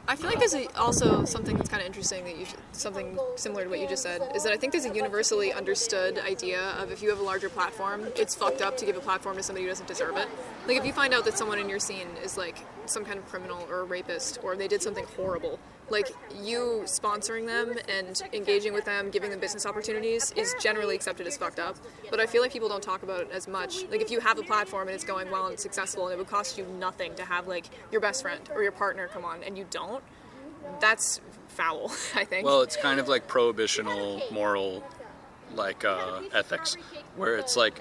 I feel like there's also something that's kind of interesting something similar to what you just said, is that I think there's a universally understood idea of if you have a larger platform, it's fucked up to give a platform to somebody who doesn't deserve it. Like if you find out that someone in your scene is like some kind of criminal or a rapist, or they did something horrible, like you sponsoring them and engaging with them, giving them business opportunities is generally accepted as fucked up. But I feel like people don't talk about it as much. Like if you have a platform and it's going well and it's successful and it would cost you nothing to have like your best friend or your partner come on and you don't, that's foul, I think. well, it's kind of like prohibitional moral, like ethics, where it's like,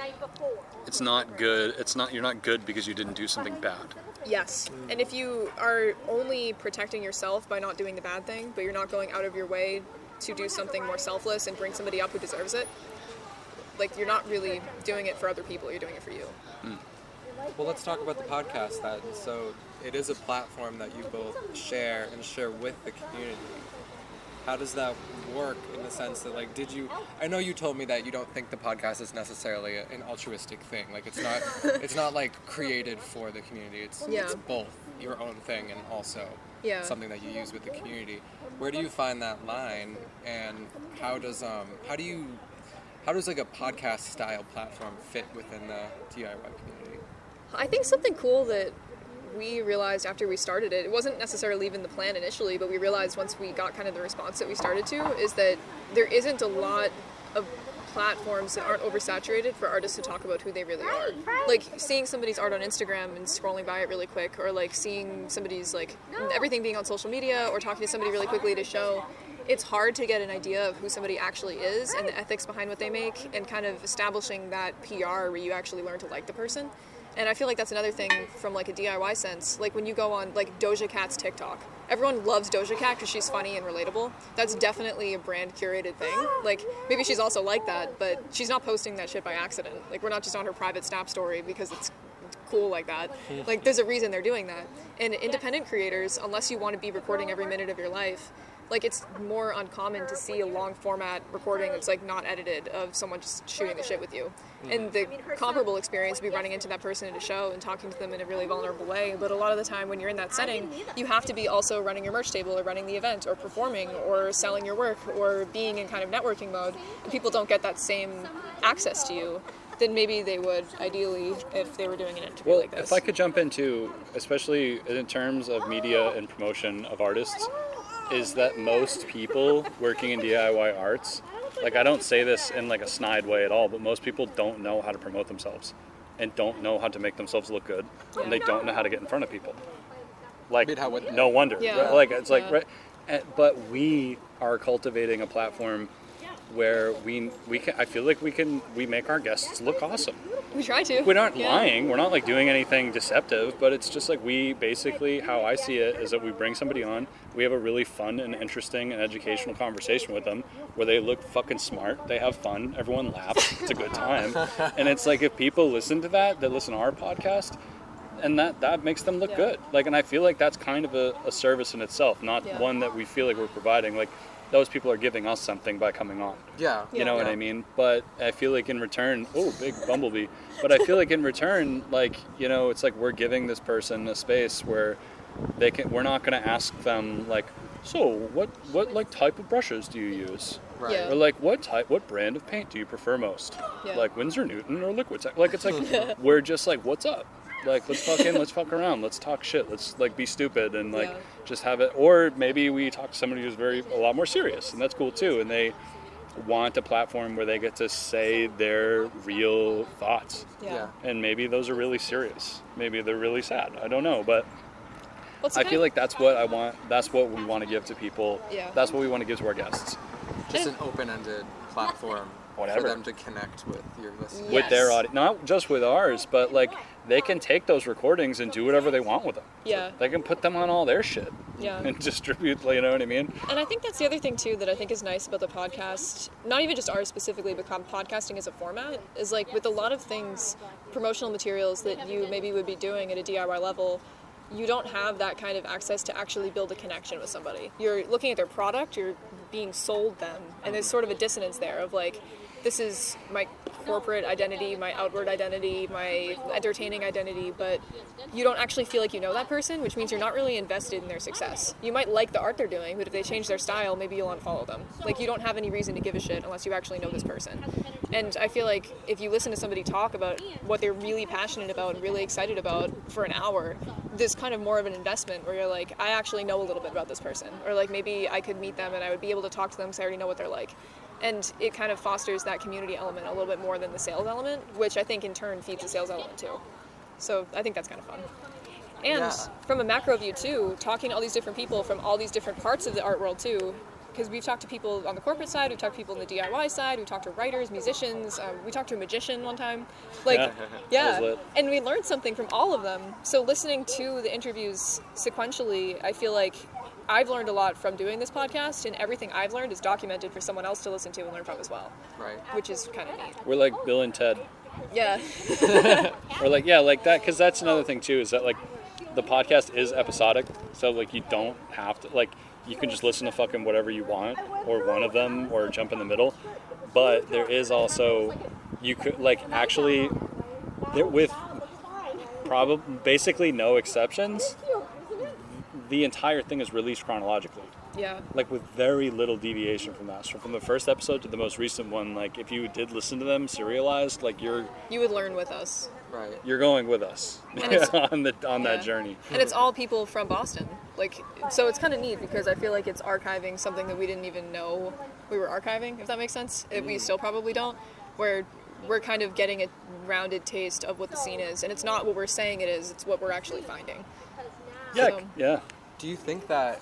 it's not good. You're not good because you didn't do something bad. Yes. And if you are only protecting yourself by not doing the bad thing, but you're not going out of your way to do something more selfless and bring somebody up who deserves it, like you're not really doing it for other people, you're doing it for you. Well, let's talk about the podcast then. So it is a platform that you both share with the community. How does that work in the sense that, like, I know you told me that you don't think the podcast is necessarily an altruistic thing. Like, it's not like created for the community. It's both your own thing and also something that you use with the community. Where do you find that line, and how does like a podcast style platform fit within the DIY community? I think something cool that we realized after we started it wasn't necessarily even the plan initially, but we realized once we got kind of the response that we started to, is that there isn't a lot of platforms that aren't oversaturated for artists to talk about who they really are. Like seeing somebody's art on Instagram and scrolling by it really quick, or like seeing somebody's like everything being on social media, or talking to somebody really quickly to show, it's hard to get an idea of who somebody actually is and the ethics behind what they make, and kind of establishing that PR where you actually learn to like the person. And I feel like that's another thing from like a DIY sense. Like when you go on like Doja Cat's TikTok, everyone loves Doja Cat because she's funny and relatable. That's definitely a brand curated thing. Like maybe she's also like that, but she's not posting that shit by accident. Like we're not just on her private Snap story because it's cool like that. Like there's a reason they're doing that. And independent creators, unless you want to be recording every minute of your life, like it's more uncommon to see a long format recording that's like not edited of someone just shooting the shit with you. And the comparable experience would be running into that person at a show and talking to them in a really vulnerable way. But a lot of the time when you're in that setting, you have to be also running your merch table or running the event or performing or selling your work or being in kind of networking mode. And people don't get that same access to you than maybe they would ideally if they were doing an interview like this. If I could jump into, especially in terms of media and promotion of artists, is that most people working in DIY arts, like I don't say this in like a snide way at all, but most people don't know how to promote themselves and don't know how to make themselves look good, and they don't know how to get in front of people. Like, no wonder. Yeah. Right? Like it's like, right? But we are cultivating a platform where we can, I feel like we make our guests look awesome. We try to. We're not lying. We're not like doing anything deceptive, but it's just like we basically, how I see it is that we bring somebody on, we have a really fun and interesting and educational conversation with them where they look fucking smart, they have fun, everyone laughs, it's a good time. And it's like if people listen to that listen to our podcast, and that makes them look good. Like, and I feel like that's kind of a service in itself, not one that we feel like we're providing. Like, those people are giving us something by coming on. Yeah. You know what Yeah. I mean? But I feel like in return, big bumblebee. But I feel like in return, like, you know, it's like we're giving this person a space where we're not going to ask them like, so what like type of brushes do you use? Right. Yeah. Or like what brand of paint do you prefer most? Yeah. Like Winsor Newton or Liquid Tech? Like it's like we're just like, what's up? Like let's fuck around, let's talk shit, let's like be stupid and like just have it. Or maybe we talk to somebody who's a lot more serious, and that's cool too, and they want a platform where they get to say their real thoughts. Yeah. And maybe those are really serious, maybe they're really sad, I don't know, but Well, I feel like that's what I want. That's what we want to give to people. Yeah. That's what we want to give to our guests. Just an open-ended platform Whatever. for them to connect with your listeners. With their audience, not just with ours, but like they can take those recordings and do whatever they want with them. Yeah. They can put them on all their shit. Yeah. And distribute. You know what I mean? And I think that's the other thing too that I think is nice about the podcast, not even just ours specifically, but podcasting as a format, is like with a lot of things, promotional materials that you maybe would be doing at a DIY level, you don't have that kind of access to actually build a connection with somebody. You're looking at their product, you're being sold them, and there's sort of a dissonance there of like, this is my corporate identity, my outward identity, my entertaining identity, but you don't actually feel like you know that person, which means you're not really invested in their success. You might like the art they're doing, but if they change their style, maybe you'll unfollow them. Like, you don't have any reason to give a shit unless you actually know this person. And I feel like if you listen to somebody talk about what they're really passionate about and really excited about for an hour, there's kind of more of an investment where you're like, I actually know a little bit about this person. Or like maybe I could meet them and I would be able to talk to them because I already know what they're like. And it kind of fosters that community element a little bit more than the sales element, which I think in turn feeds the sales element too. So I think that's kind of fun. And from a macro view too, talking to all these different people from all these different parts of the art world too, because we've talked to people on the corporate side, we've talked to people on the DIY side, we've talked to writers, musicians, we talked to a magician one time. Like, That was lit. And we learned something from all of them. So listening to the interviews sequentially, I feel like I've learned a lot from doing this podcast, and everything I've learned is documented for someone else to listen to and learn from as well. Right. Which is kind of neat. We're like Bill and Ted. Yeah. Or like, yeah, like that, because that's another thing too, is that like the podcast is episodic, so like you don't have to, like, you can just listen to fucking whatever you want, or one of them, or jump in the middle. But there is also, you could like actually, with probably basically no exceptions, the entire thing is released chronologically. Yeah. Like with very little deviation from that. So from the first episode to the most recent one, like if you did listen to them serialized, like you would learn with us. Right. You're going with us on that journey. And it's all people from Boston. Like, so it's kind of neat because I feel like it's archiving something that we didn't even know we were archiving, if that makes sense. We still probably don't, where we're kind of getting a rounded taste of what the scene is. And it's not what we're saying it is, it's what we're actually finding. Yeah, So, yeah. Do you think that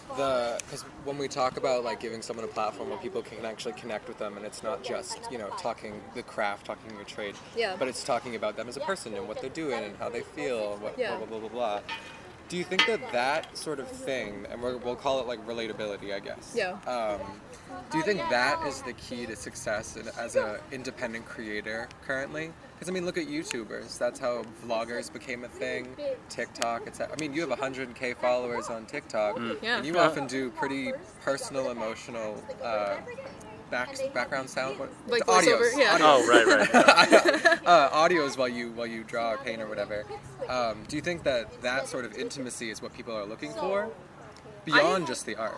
because when we talk about like giving someone a platform where people can actually connect with them, and it's not just, you know, talking the craft, talking your trade, but it's talking about them as a person and what they're doing and how they feel, what blah, blah, blah, blah, blah. Do you think that that sort of thing, and we'll call it like relatability, I guess. Yeah. Do you think that is the key to success as an independent creator currently? Because, I mean, look at YouTubers. That's how vloggers became a thing. TikTok, etc. I mean, you have 100K followers on TikTok, and you often do pretty personal, emotional background sound. Like audios. voiceover, yeah. Oh, right. Audios while you draw or paint or whatever. Do you think that sort of intimacy is what people are looking for beyond just the art?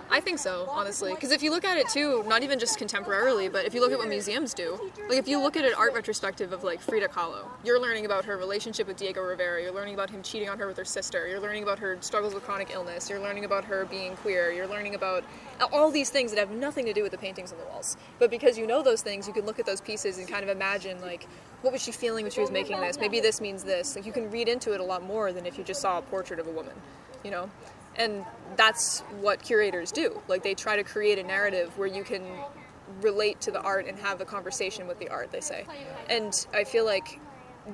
I think so, honestly. Because if you look at it too, not even just contemporarily, but if you look at what museums do, like if you look at an art retrospective of like Frida Kahlo, you're learning about her relationship with Diego Rivera, you're learning about him cheating on her with her sister, you're learning about her struggles with chronic illness, you're learning about her being queer, you're learning about all these things that have nothing to do with the paintings on the walls. But because you know those things, you can look at those pieces and kind of imagine like, what was she feeling when she was making this? Maybe this means this. Like you can read into it a lot more than if you just saw a portrait of a woman, you know? And that's what curators do. Like they try to create a narrative where you can relate to the art and have a conversation with the art, they say. And I feel like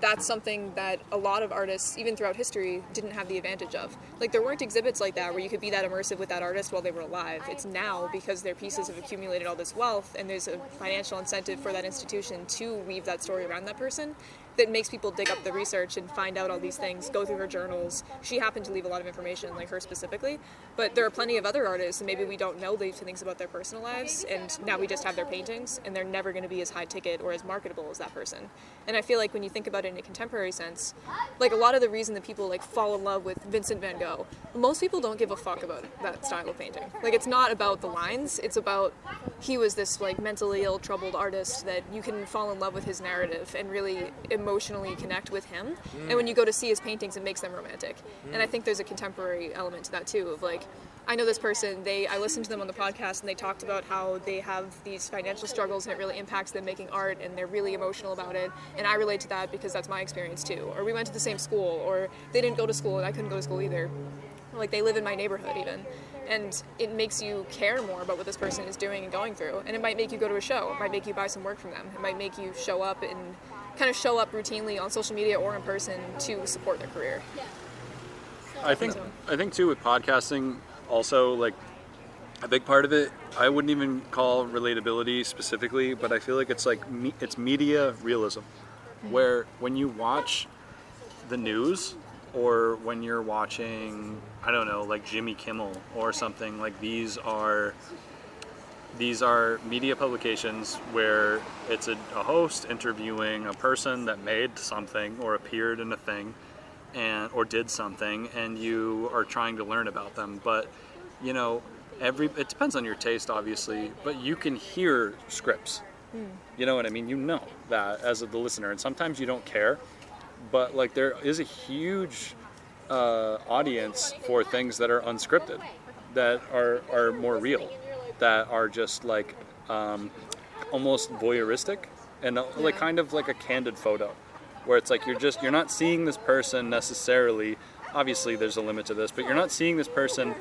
that's something that a lot of artists, even throughout history, didn't have the advantage of. Like there weren't exhibits like that where you could be that immersive with that artist while they were alive. It's now because their pieces have accumulated all this wealth and there's a financial incentive for that institution to weave that story around that person, that makes people dig up the research and find out all these things, go through her journals. She happened to leave a lot of information, like her specifically, but there are plenty of other artists, and maybe we don't know these things about their personal lives, and now we just have their paintings, and they're never going to be as high ticket or as marketable as that person. And I feel like when you think about it in a contemporary sense, like a lot of the reason that people like fall in love with Vincent van Gogh, most people don't give a fuck about that style of painting. Like, it's not about the lines, it's about he was this like mentally ill, troubled artist that you can fall in love with his narrative and really emotionally connect with him. And when you go to see his paintings, it makes them romantic. And I think there's a contemporary element to that too, of like, I know this person, I listened to them on the podcast and they talked about how they have these financial struggles and it really impacts them making art and they're really emotional about it. And I relate to that because that's my experience too. Or we went to the same school, or they didn't go to school and I couldn't go to school either. Like, they live in my neighborhood even. And it makes you care more about what this person is doing and going through. And it might make you go to a show. It might make you buy some work from them. It might make you show up and kind of show up routinely on social media or in person to support their career. I think too with podcasting, also, like, a big part of it, I wouldn't even call relatability specifically, but I feel like it's like it's media realism, where when you watch the news or when you're watching, I don't know, like Jimmy Kimmel or something, like these are media publications where it's a host interviewing a person that made something or appeared in a thing or did something, and you are trying to learn about them. But you know, it depends on your taste, obviously, but you can hear scripts. You know what I mean? You know that as the listener, and sometimes you don't care, but like there is a huge audience for things that are unscripted, that are more real, that are just like almost voyeuristic and like kind of like a candid photo, where it's like you're not seeing this person necessarily. Obviously, there's a limit to this, but you're not seeing this person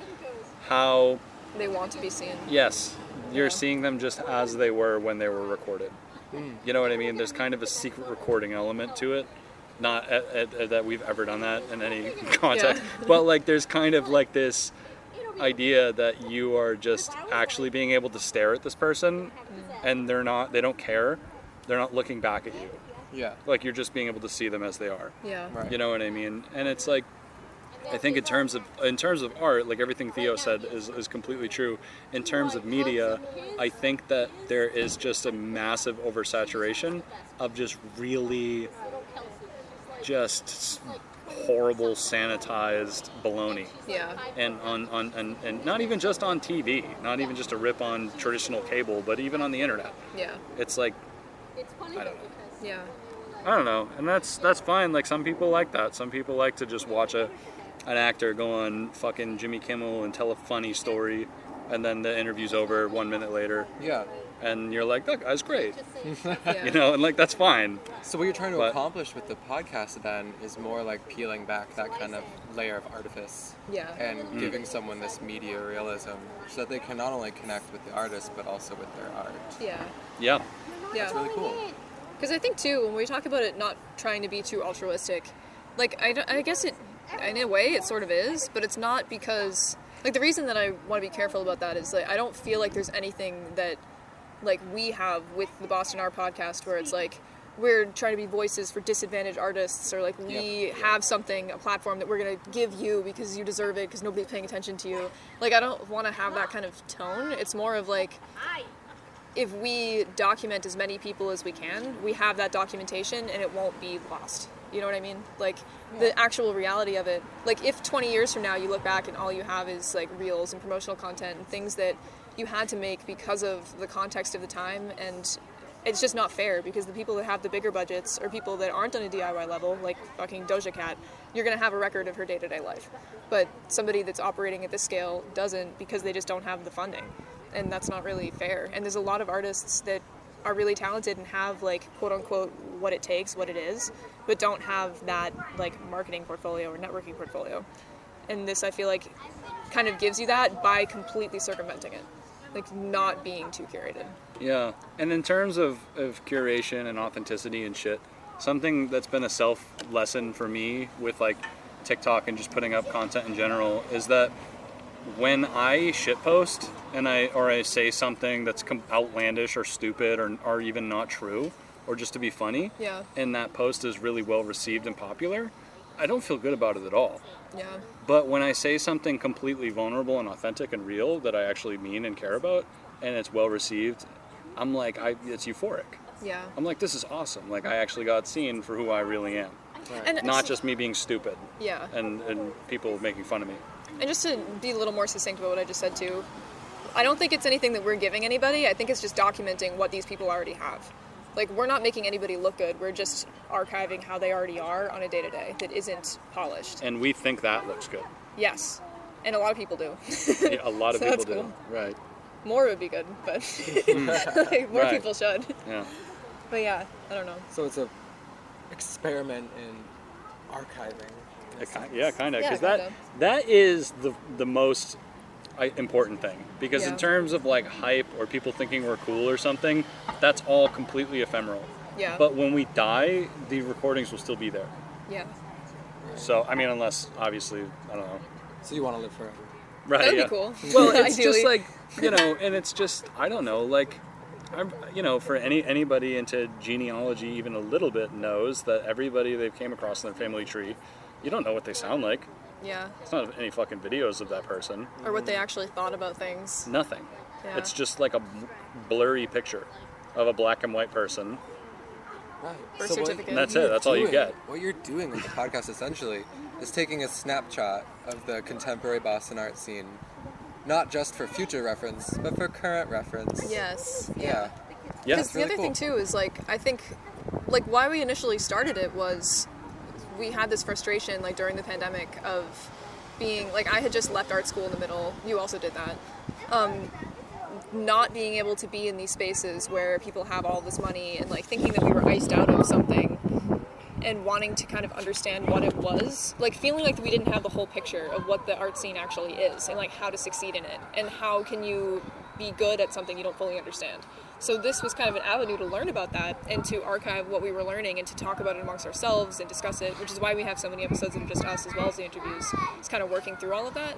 how They want to be seen. Yes, you're seeing them just as they were when they were recorded. You know what I mean? There's kind of a secret recording element to it. Not that we've ever done that in any context, but like there's kind of like this idea that you are just actually being able to stare at this person, and they don't care, they're not looking back at you. Yeah. Like you're just being able to see them as they are. Yeah. Right. You know what I mean? And it's like, I think in terms of art, like everything Theo said is completely true. In terms of media, I think that there is just a massive oversaturation of just really just horrible sanitized baloney. Yeah. And and not even just on TV, not even just a rip on traditional cable, but even on the internet. Yeah. It's like, I don't know. Yeah. I don't know, and that's fine. Like some people like that. Some people like to just watch an actor go on fucking Jimmy Kimmel and tell a funny story, and then the interview's over 1 minute later. Yeah. And you're like, that guy's great. Yeah. You know, and like that's fine. So what you're trying to accomplish with the podcast then is more like peeling back that kind of layer of artifice. Yeah. And giving someone this media realism so that they can not only connect with the artist but also with their art. Yeah. Yeah. Yeah. It's really cool. Because I think too, when we talk about it not trying to be too altruistic, like I guess it, in a way, it sort of is, but it's not because, like, the reason that I want to be careful about that is like I don't feel like there's anything that like we have with the Boston Art Podcast where it's like we're trying to be voices for disadvantaged artists, or like we have something, a platform that we're going to give you because you deserve it because nobody's paying attention to you. Like, I don't want to have that kind of tone. It's more of like, if we document as many people as we can, we have that documentation and it won't be lost. You know what I mean? Like, the actual reality of it. Like, if 20 years from now you look back and all you have is like reels and promotional content and things that you had to make because of the context of the time, and it's just not fair because the people that have the bigger budgets or people that aren't on a DIY level, like fucking Doja Cat, you're going to have a record of her day-to-day life. But somebody that's operating at this scale doesn't, because they just don't have the funding. And that's not really fair. And there's a lot of artists that are really talented and have, like, quote-unquote, what it takes, what it is, but don't have that, like, marketing portfolio or networking portfolio. And this, I feel like, kind of gives you that by completely circumventing it. Like, not being too curated. Yeah. And in terms of curation and authenticity and shit, something that's been a self-lesson for me with, like, TikTok and just putting up content in general is that when I shitpost and I say something that's outlandish or stupid or even not true, or just to be funny, Yeah. and that post is really well received and popular, I don't feel good about it at all. Yeah. But when I say something completely vulnerable and authentic and real that I actually mean and care about, and it's well received, I'm like, it's euphoric. Yeah. I'm like, this is awesome. Like, I actually got seen for who I really am. And Not just me being stupid Yeah. and people making fun of me. And just to be a little more succinct about what I just said too, I don't think it's anything that we're giving anybody. I think it's just documenting what these people already have. Like, we're not making anybody look good. We're just archiving how they already are on a day-to-day that isn't polished. And we think that looks good. Yes. And a lot of people do. Yeah, a lot of So people that's do. cool. Right. More would be good, but like, more Right. people should. Yeah. But yeah, I don't know. So it's a experiment in archiving. in a sense. Yeah, kind of. Yeah, Because kinda. that is the most important thing. Because in Yeah. terms of like hype or people thinking we're cool or something, that's all completely ephemeral. Yeah. But when we die, the recordings will still be there. Yeah. So, I mean, unless, obviously, I don't know. So you want to live forever. Right, That'd yeah. be cool. Well, it's Ideally. just like, and it's just, I don't know, like, for anybody into genealogy even a little bit knows that everybody they've came across in their family tree, you don't know what they sound like. Yeah. It's not any fucking videos of that person. Or what they actually thought about things. Nothing. Yeah. It's just like a blurry picture of a black and white person. Right. Birth what certificate. That's you're it. That's all you doing- get. What you're doing with the podcast essentially is taking a snapshot of the contemporary Boston art scene, not just for future reference, but for current reference. Yes. Yeah. Yeah. Because the really other thing cool. too is like, I think, like, why we initially started it was we had this frustration like during the pandemic of being like, I had just left art school in the middle. You also did that. Not being able to be in these spaces where people have all this money and like thinking that we were iced out of something and wanting to kind of understand what it was, like feeling like we didn't have the whole picture of what the art scene actually is and like how to succeed in it and how can you be good at something you don't fully understand. So this was kind of an avenue to learn about that and to archive what we were learning and to talk about it amongst ourselves and discuss it, which is why we have so many episodes that are just us as well as the interviews. It's kind of working through all of that.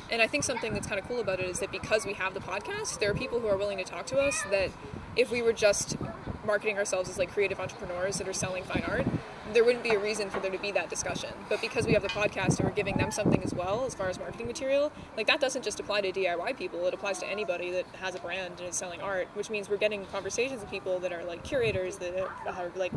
And I think something that's kind of cool about it is that because we have the podcast, there are people who are willing to talk to us that if we were just marketing ourselves as like creative entrepreneurs that are selling fine art, there wouldn't be a reason for there to be that discussion. But because we have the podcast and we're giving them something as well as far as marketing material, like that doesn't just apply to DIY people, it applies to anybody that has a brand and is selling art, which means we're getting conversations with people that are like curators, that are like,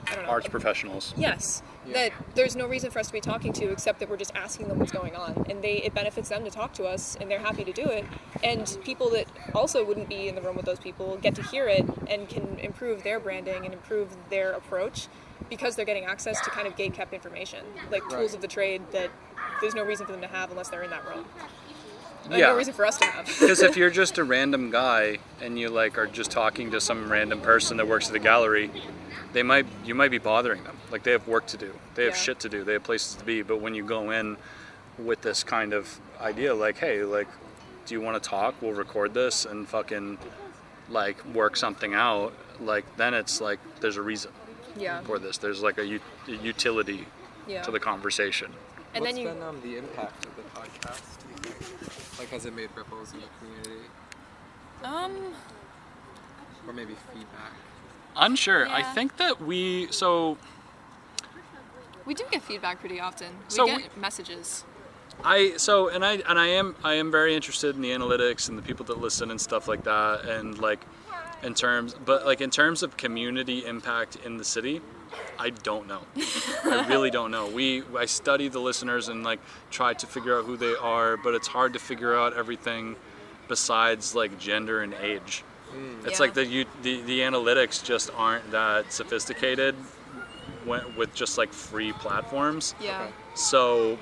I don't know. Arts professionals. Yes, that there's no reason for us to be talking to except that we're just asking them what's going on, and it benefits them to talk to us, and they're happy to do it. And people that also wouldn't be in the room with those people get to hear it and can improve their branding and improve their approach because they're getting access to kind of gate-kept information, like tools of the trade that there's no reason for them to have unless they're in that room. Like, Yeah. no reason for us to have. Because if you're just a random guy and you like are just talking to some random person that works at a gallery, you might be bothering them. Like they have work to do, they have Yeah. shit to do, they have places to be. But when you go in with this kind of idea, like, hey, like, do you want to talk? We'll record this and fucking like work something out. Like then it's like there's a reason Yeah. for this. There's like a utility Yeah. to the conversation. And What's then you. been the impact of the podcast, do you think? Like, has it made ripples in your community? Or maybe feedback? Unsure. I Yeah. think that we We do get feedback pretty often. So We get messages. I am very interested in the analytics and the people that listen and stuff like that, and like in terms of community impact in the city, I don't know. I really don't know. I study the listeners and like try to figure out who they are, but it's hard to figure out everything besides like gender and age. It's Yeah. like the analytics just aren't that sophisticated with just like free platforms. Yeah. Okay. So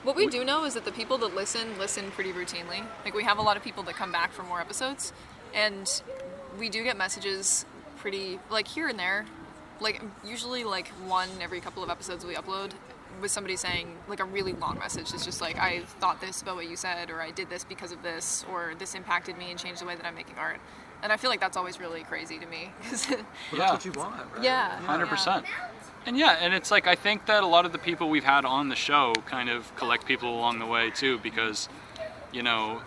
What we do know is that the people that listen pretty routinely. Like, we have a lot of people that come back for more episodes, and we do get messages pretty, like, here and there. Like, usually, like, one every couple of episodes we upload with somebody saying, like, a really long message. It's just like, I thought this about what you said, or I did this because of this, or this impacted me and changed the way that I'm making art. And I feel like that's always really crazy to me. 'Cause Well, Yeah. that's what you want, right? yeah. 100%. And yeah, and it's like I think that a lot of the people we've had on the show kind of collect people along the way too, because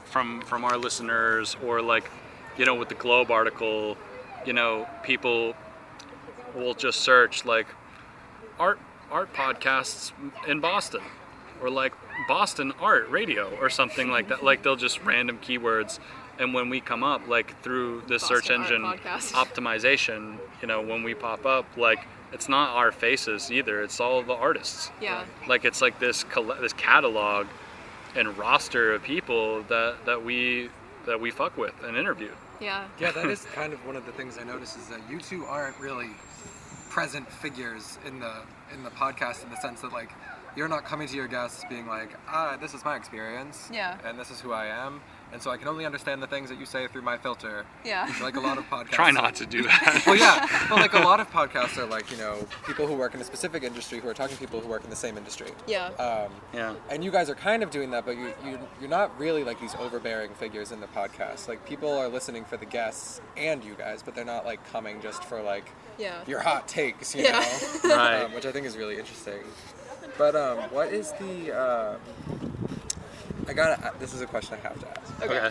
from our listeners, or like, with the Globe article, people will just search like art podcasts in Boston, or like Boston art radio or something like that. Like they'll just random keywords, and when we come up like through this search Boston engine art podcast. optimization, you know, when we pop up, like it's not our faces either, it's all the artists. Yeah. Like it's like this catalog and roster of people that we fuck with and interview. Yeah. Yeah, that is kind of one of the things I notice is that you two aren't really present figures in the podcast, in the sense that like you're not coming to your guests being like, this is my experience, Yeah. and this is who I am, and so I can only understand the things that you say through my filter. Yeah. Like a lot of podcasts. Try not to do that. Well, yeah, but like a lot of podcasts are like, you know, people who work in a specific industry who are talking to people who work in the same industry. Yeah. Yeah. And you guys are kind of doing that, but you're not really like these overbearing figures in the podcast. Like people are listening for the guests and you guys, but they're not like coming just for like Yeah. your hot takes, you Yeah. know, Right. which I think is really interesting. But what is the? This is a question I have to ask. Okay.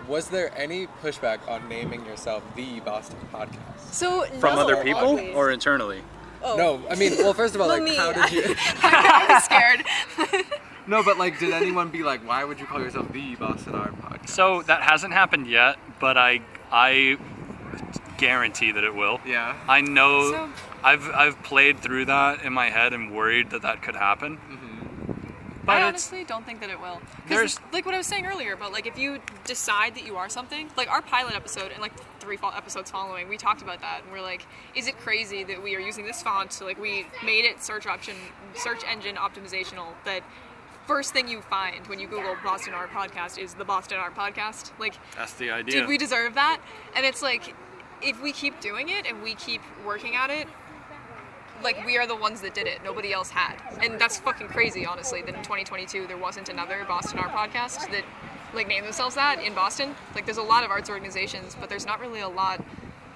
Was there any pushback on naming yourself the Boston Podcast? So From no, other people actually. or internally? Oh. No, I mean, well, first of all, Well, like, me. how did you? I was scared. No, but like, did anyone be like, why would you call yourself the Boston Art Podcast? So that hasn't happened yet, but I guarantee that it will. Yeah. I know. So- I've played through that in my head and worried that could happen. But I it's honestly don't think that it will. There's- Because, like what I was saying earlier, but like if you decide that you are something, like our pilot episode and like 3 episodes following, we talked about that, and we're like, is it crazy that we are using this font? So like we made it search engine optimizational. That first thing you find when you Google Boston Art Podcast is the Boston Art Podcast. Like, that's the idea. did we deserve that? And it's like, if we keep doing it and we keep working at it, like we are the ones that did it. Nobody else had. And that's fucking crazy, honestly, that in 2022 there wasn't another Boston Art Podcast that like named themselves that in Boston. Like there's a lot of arts organizations, but there's not really a lot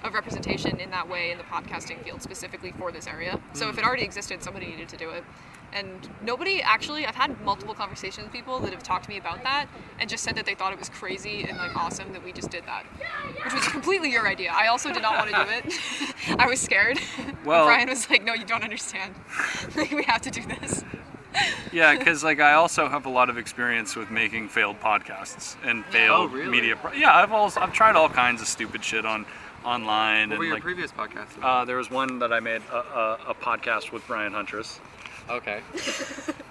of representation in that way in the podcasting field specifically for this area. So if it already existed, somebody needed to do it. And nobody actually, I've had multiple conversations with people that have talked to me about that and just said that they thought it was crazy and like awesome that we just did that, which was completely your idea. I also did not want to do it. I was scared. Well- Brian was like, no, you don't understand. Like, we have to do this. Yeah, because like I also have a lot of experience with making failed podcasts and failed really? media. Yeah, I've tried all kinds of stupid shit online. What and were your like previous podcasts? there was one that I made a podcast with Brian Huntress. Okay.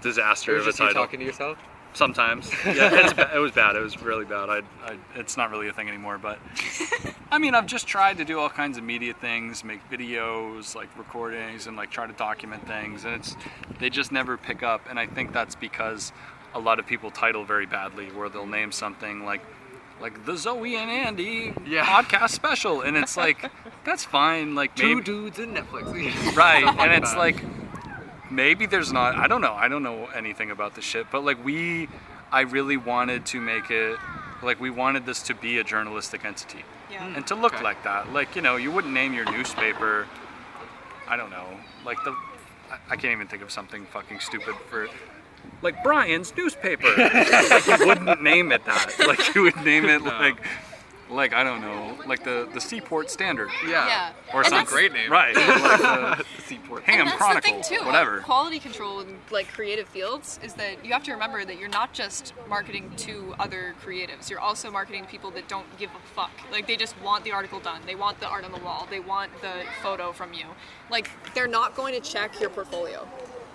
Disaster It of was a just you title. talking to yourself? Sometimes. Yeah, it was bad. It was really bad. It's not really a thing anymore, but I mean, I've just tried to do all kinds of media things, make videos, like recordings, and like try to document things, and they just never pick up. And I think that's because a lot of people title very badly, where they'll name something like the Zoe and Andy podcast special, and it's like that's fine. Like Two maybe dudes in Netflix. right, Something and like it's that. like. Maybe there's not. I don't know anything about this shit. But like I really wanted to make it like we wanted this to be a journalistic entity Yeah. and to look Okay. like that. Like, you know, you wouldn't name your newspaper. I don't know. Like I can't even think of something fucking stupid for. Like Brian's newspaper. Like you wouldn't name it that. Like you would name it like I don't know, like the Seaport Standard. Yeah. Or And some that's- great name. Right. Like the Seaport. Hingham And that's Chronicle. the thing too, Whatever. like, quality control in like creative fields is that you have to remember that you're not just marketing to other creatives. You're also marketing to people that don't give a fuck. Like they just want the article done. They want the art on the wall. They want the photo from you. Like they're not going to check your portfolio.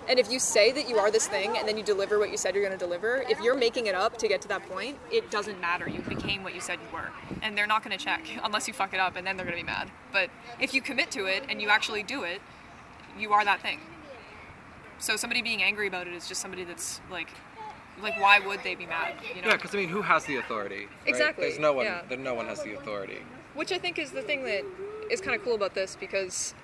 And if you say that you are this thing and then you deliver what you said you're going to deliver, if you're making it up to get to that point, it doesn't matter. You became what you said you were. And they're not going to check unless you fuck it up, and then they're going to be mad. But if you commit to it and you actually do it, you are that thing. So somebody being angry about it is just somebody that's like why would they be mad? You know? Yeah, because I mean, who has the authority? Right? Exactly, There's no one. yeah. No one has the authority. Which I think is the thing that is kind of cool about this, because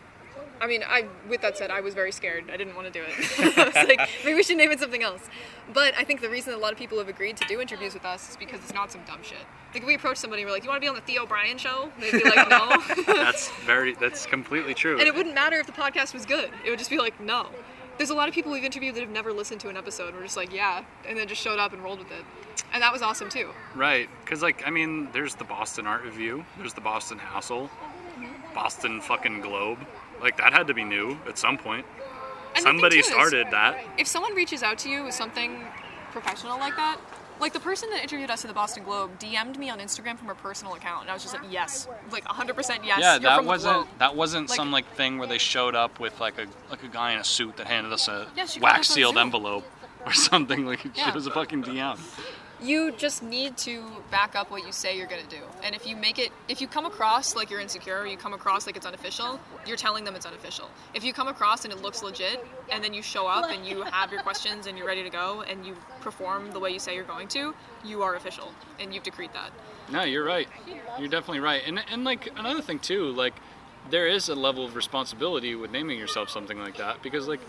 I mean, with that said, I was very scared. I didn't want to do it. I was like, maybe we should name it something else. But I think the reason that a lot of people have agreed to do interviews with us is because it's not some dumb shit. Like, if we approach somebody and we're like, you want to be on the Theo Brian show? They'd be like, no. That's completely true. And it wouldn't matter if the podcast was good. It would just be like, no. There's a lot of people we've interviewed that have never listened to an episode. We're just like, yeah. And then just showed up and rolled with it. And that was awesome, too. Right, because like I mean, there's the Boston Art Review, there's the Boston Hassle, Boston fucking Globe. Like, that had to be new at some point. And the thing, Somebody too, is, started that. if someone reaches out to you with something professional like that, like the person that interviewed us at the Boston Globe DM'd me on Instagram from her personal account, and I was just like, yes, like 100% yes. Yeah, you're from the Globe. that wasn't Like- some like thing where they showed up with like a guy in a suit that handed us a Yeah, she got wax us on sealed Zoom. envelope or something. Like, Yeah. it was a fucking DM. You just need to back up what you say you're gonna do. And if you come across like you're insecure, or you come across like it's unofficial, you're telling them it's unofficial. If you come across and it looks legit, and then you show up and you have your questions and you're ready to go and you perform the way you say you're going to, you are official, and you have to treat that. No, you're right. You're definitely right. And like another thing too, like there is a level of responsibility with naming yourself something like that, because like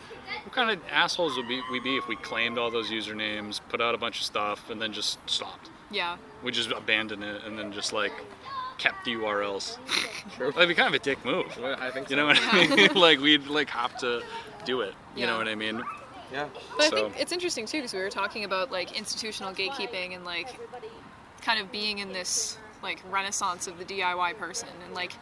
what kind of assholes would we be if we claimed all those usernames, put out a bunch of stuff, and then just stopped? Yeah. We just abandoned it and then just like kept the URLs. True. That'd be kind of a dick move. Well, I think so. You know what I mean? Like we'd like have to do it. You Yeah. know what I mean? Yeah. But I So- think it's interesting too, because we were talking about like institutional gatekeeping and like kind of being in this like renaissance of the DIY person, and like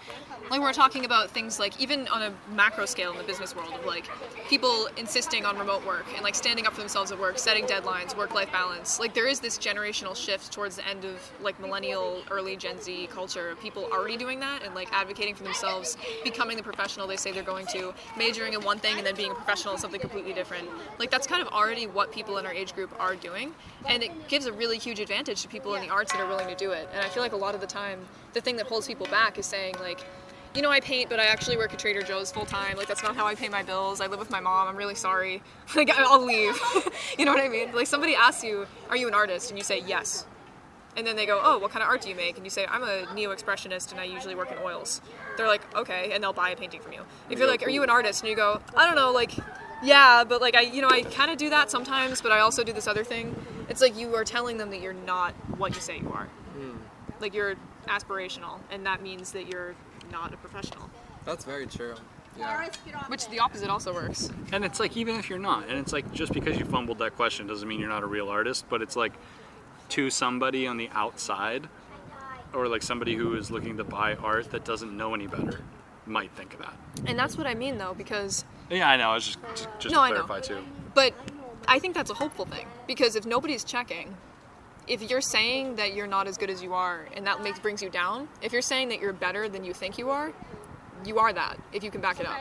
we're talking about things like even on a macro scale in the business world of like people insisting on remote work and like standing up for themselves at work, setting deadlines, work-life balance. Like there is this generational shift towards the end of like millennial, early Gen Z culture of people already doing that and like advocating for themselves, becoming the professional they say they're going to, majoring in one thing and then being a professional in something completely different. Like that's kind of already what people in our age group are doing, and it gives a really huge advantage to people in the arts that are willing to do it. And I feel like a lot of the time the thing that holds people back is saying like, you know, I paint, but I actually work at Trader Joe's full time. Like, that's not how I pay my bills. I live with my mom. I'm really sorry. Like, I'll leave. You know what I mean? Like, somebody asks you, are you an artist? And you say, yes. And then they go, oh, what kind of art do you make? And you say, I'm a neo-expressionist and I usually work in oils. They're like, okay, and they'll buy a painting from you. If you're like, are you an artist? And you go, I don't know, like, yeah, but like, I kind of do that sometimes, but I also do this other thing. It's like you are telling them that you're not what you say you are. Like, you're aspirational, and that means that you're not a professional. That's very true. Yeah. Which the opposite also works. And it's like, even if you're not, and it's like, just because you fumbled that question doesn't mean you're not a real artist, but it's like, to somebody on the outside, or like somebody who is looking to buy art that doesn't know any better, might think of that. And that's what I mean, though, because... Yeah, I know, I was just No, to I know. clarify too. But I think that's a hopeful thing, because if nobody's checking, if you're saying that you're not as good as you are, and that brings you down, if you're saying that you're better than you think you are that, if you can back it up.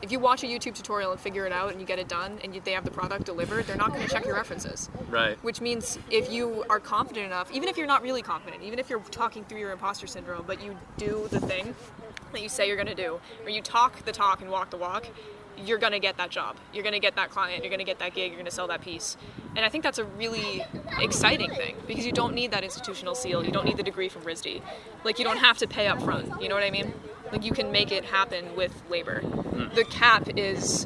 If you watch a YouTube tutorial and figure it out and you get it done and they have the product delivered, they're not going to check your references. Right. Which means if you are confident enough, even if you're not really confident, even if you're talking through your imposter syndrome, but you do the thing that you say you're going to do, or you talk the talk and walk the walk, you're going to get that job. You're going to get that client. You're going to get that gig. You're going to sell that piece. And I think that's a really exciting thing, because you don't need that institutional seal. You don't need the degree from RISD. Like, you don't have to pay up front. You know what I mean? Like, you can make it happen with labor. The cap is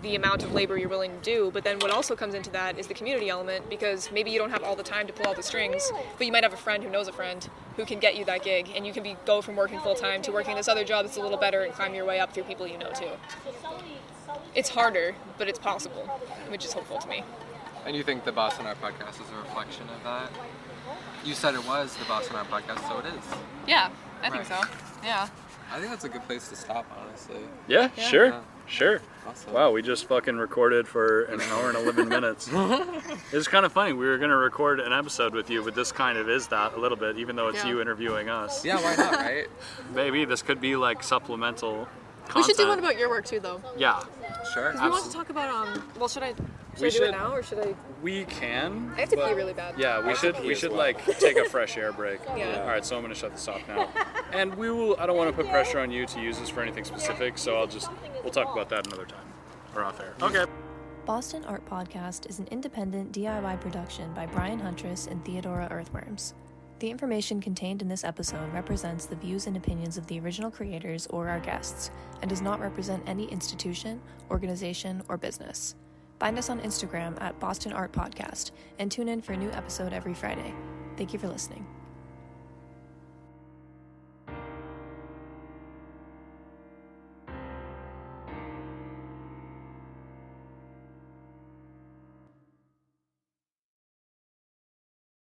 the amount of labor you're willing to do, but then what also comes into that is the community element, because maybe you don't have all the time to pull all the strings, but you might have a friend who knows a friend who can get you that gig, and you can go from working full-time to working this other job that's a little better and climb your way up through people you know too. It's harder, but it's possible, which is hopeful to me. And you think the Boston Art Podcast is a reflection of that? You said it was the Boston Art Podcast, so it is. Yeah, I think Right. so. Yeah. I think that's a good place to stop, honestly. Yeah, Yeah. sure. Yeah. Sure. Awesome. Wow, we just fucking recorded for an hour and 11 minutes. It's kind of funny. We were going to record an episode with you, but this kind of is that a little bit, even though it's Yeah. you interviewing us. Yeah, why not, right? Maybe this could be like supplemental content. We should do one about your work too, though. Yeah, Sure. We want to talk about well, should I We do it should. now, or should I? we can. I have to but- pee really bad. Yeah, we should. We as should well. like take a fresh air break. Yeah. All right, so I'm gonna shut this off now. And we will. I don't want to put pressure on you to use this for anything specific, so we'll talk about that another time, or off air. Okay. Boston Art Podcast is an independent DIY production by Brian Huntress and Theodora Earthworms. The information contained in this episode represents the views and opinions of the original creators or our guests, and does not represent any institution, organization, or business. Find us on Instagram at Boston Art Podcast, and tune in for a new episode every Friday. Thank you for listening.